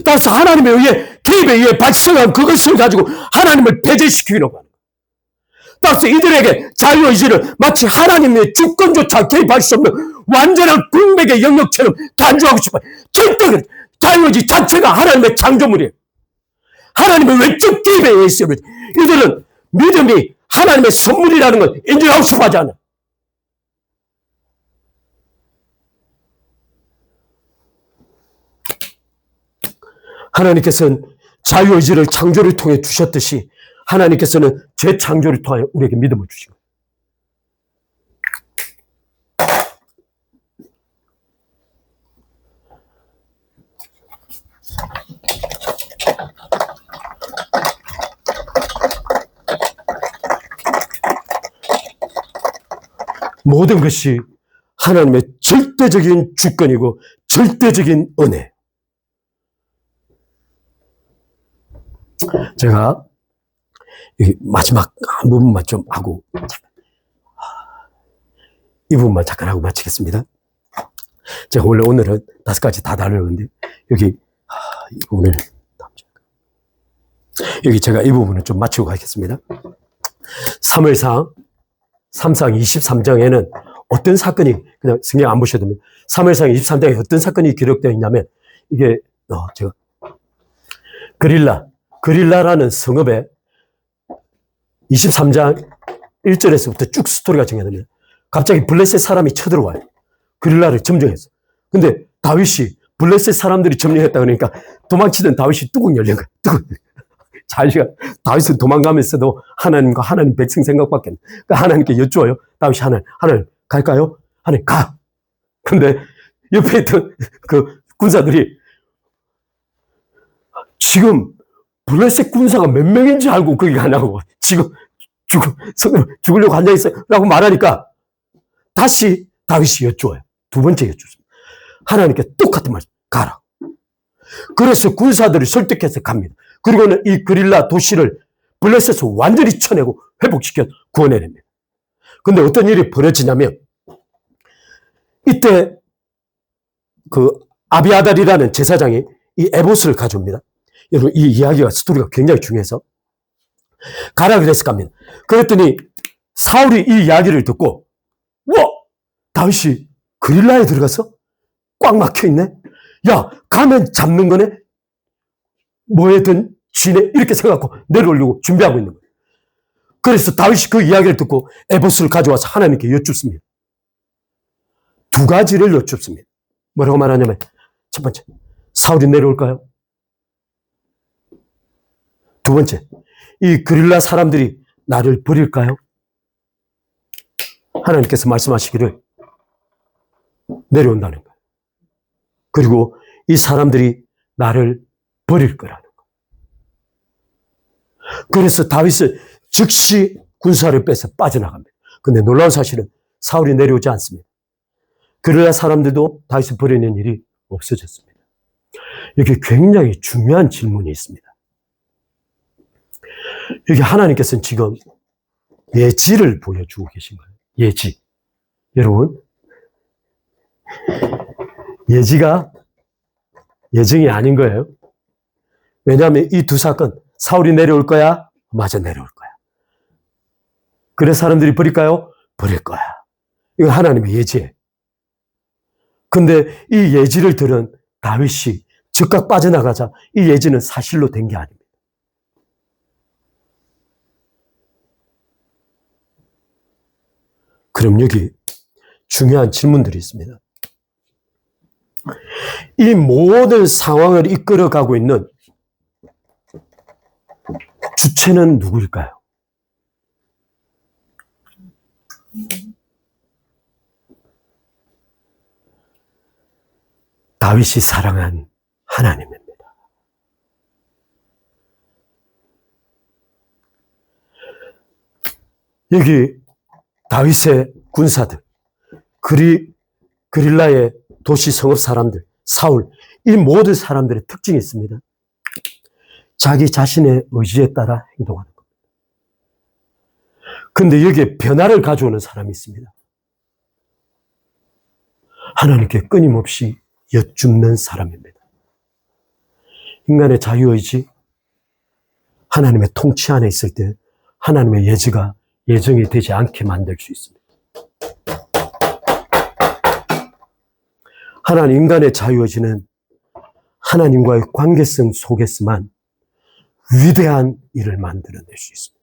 따라서 하나님에 의해 개입에 의해 발생한 그것을 가지고 하나님을 배제시키려고 하는 거예요. 따라서 이들에게 자유의지를 마치 하나님의 주권조차 개입할 수 없는 완전한 공백의 영역처럼 간주하고 싶어요. 절대 그래. 자유의지 자체가 하나님의 창조물이에요. 하나님의 외적 개입에 의해 있어요. 이들은 믿음이 하나님의 선물이라는 걸 인정하고 싶어 하지 않아요. 하나님께서는 자유의지를 창조를 통해 주셨듯이 하나님께서는 재창조를 통해 우리에게 믿음을 주신 거예요. 모든 것이 하나님의 절대적인 주권이고 절대적인 은혜. 제가 마지막 한 부분만 좀 하고 이 부분만 잠깐 하고 마치겠습니다. 제가 원래 오늘은 5가지 다 다루는데 여기 오늘 여기 제가 이 부분을 좀 마치고 가겠습니다. 사무엘상 3상 23장에는 어떤 사건이, 그냥 성경 안 보셔도 됩니다. 사무엘상 23장에 어떤 사건이 기록되어 있냐면 이게 제가 그릴라라는 성읍에 23장 1절에서부터 쭉 스토리가 정해집니다. 갑자기 블레셋 사람이 쳐들어와요. 그릴라를 점령했어. 근데 다윗이 블레셋 사람들이 점령했다 그러니까 도망치던 다윗이 뚜껑 열린 거야. 뚜껑. 자기가 다윗은 도망가면서도 하나님과 하나님 백성 생각밖에 안 돼. 그러니까 하나님께 여쭈어요. 다윗이 하나님 갈까요? 하나님 가. 근데 옆에 있던 그 군사들이 지금 블레셋 군사가 몇 명인지 알고 거기 가냐고. 지금 죽으려고 앉아있어요. 라고 말하니까 다시 다윗이 여쭈어요. 2번째 여쭈습니다. 하나님께 똑같은 말씀. 가라. 그래서 군사들을 설득해서 갑니다. 그리고는 이 그릴라 도시를 블레셋에서 완전히 쳐내고 회복시켜 구원해냅니다. 근데 어떤 일이 벌어지냐면 이때 그 아비아달이라는 제사장이 이 에봇을 가져옵니다. 여러분 이 이야기가 스토리가 굉장히 중요해서 가라 그래서 갑니다. 그랬더니 사울이 이 이야기를 듣고 와 다윗이 그릴라에 들어가서 꽉 막혀있네. 야 가면 잡는 거네. 뭐에든 지네 이렇게 생각하고 내려오려고 준비하고 있는 거예요. 그래서 다윗이 그 이야기를 듣고 에봇을 가져와서 하나님께 여쭙습니다. 2가지를 여쭙습니다. 뭐라고 말하냐면 첫 번째 사울이 내려올까요? 2번째 이 그릴라 사람들이 나를 버릴까요? 하나님께서 말씀하시기를 내려온다는 거예요. 그리고 이 사람들이 나를 버릴 거라는 거예요. 그래서 다윗은 즉시 군사를 빼서 빠져나갑니다. 근데 놀라운 사실은 사울이 내려오지 않습니다. 그릴라 사람들도 다윗을 버리는 일이 없어졌습니다. 여기 굉장히 중요한 질문이 있습니다. 여기 하나님께서는 지금 예지를 보여주고 계신 거예요. 예지. 여러분, 예지가 예정이 아닌 거예요. 왜냐하면 이 2 사건, 사울이 내려올 거야? 맞아, 내려올 거야. 그래 사람들이 버릴까요? 버릴 거야. 이건 하나님의 예지예요. 근데 이 예지를 들은 다윗이 즉각 빠져나가자 이 예지는 사실로 된 게 아닙니다. 그럼 여기 중요한 질문들이 있습니다. 이 모든 상황을 이끌어가고 있는 주체는 누구일까요? 다윗이 사랑한 하나님입니다. 여기 다윗의 군사들, 그릴라의 도시 성읍 사람들, 사울, 이 모든 사람들의 특징이 있습니다. 자기 자신의 의지에 따라 행동하는 겁니다. 근데 여기에 변화를 가져오는 사람이 있습니다. 하나님께 끊임없이 여쭙는 사람입니다. 인간의 자유의지, 하나님의 통치 안에 있을 때 하나님의 예정이 되지 않게 만들 수 있습니다. 인간의 자유의지는 하나님과의 관계성 속에서만 위대한 일을 만들어낼 수 있습니다.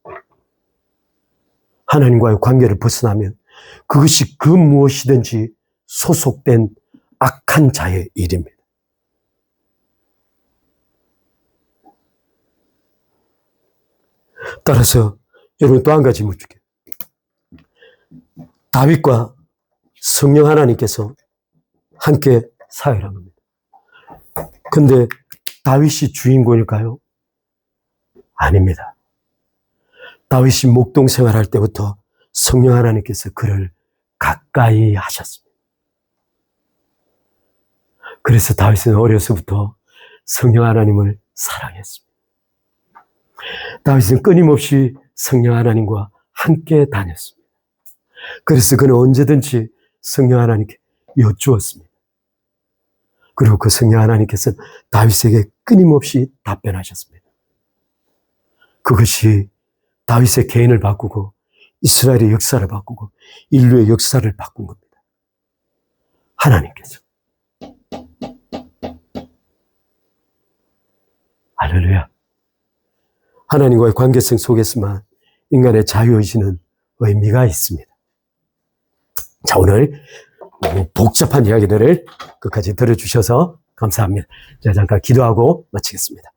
하나님과의 관계를 벗어나면 그것이 그 무엇이든지 소속된 악한 자의 일입니다. 따라서 여러분 또 한 가지 묻을게요. 다윗과 성령 하나님께서 함께 사회를 한 겁니다. 근데 다윗이 주인공일까요? 아닙니다. 다윗이 목동 생활할 때부터 성령 하나님께서 그를 가까이 하셨습니다. 그래서 다윗은 어려서부터 성령 하나님을 사랑했습니다. 다윗은 끊임없이 성령 하나님과 함께 다녔습니다. 그래서 그는 언제든지 성령 하나님께 여쭈었습니다. 그리고 그 성령 하나님께서는 다윗에게 끊임없이 답변하셨습니다. 그것이 다윗의 개인을 바꾸고 이스라엘의 역사를 바꾸고 인류의 역사를 바꾼 겁니다. 하나님께서. 할렐루야. 하나님과의 관계성 속에서만 인간의 자유의지는 의미가 있습니다. 자, 오늘 복잡한 이야기들을 끝까지 들어주셔서 감사합니다. 제가 잠깐 기도하고 마치겠습니다.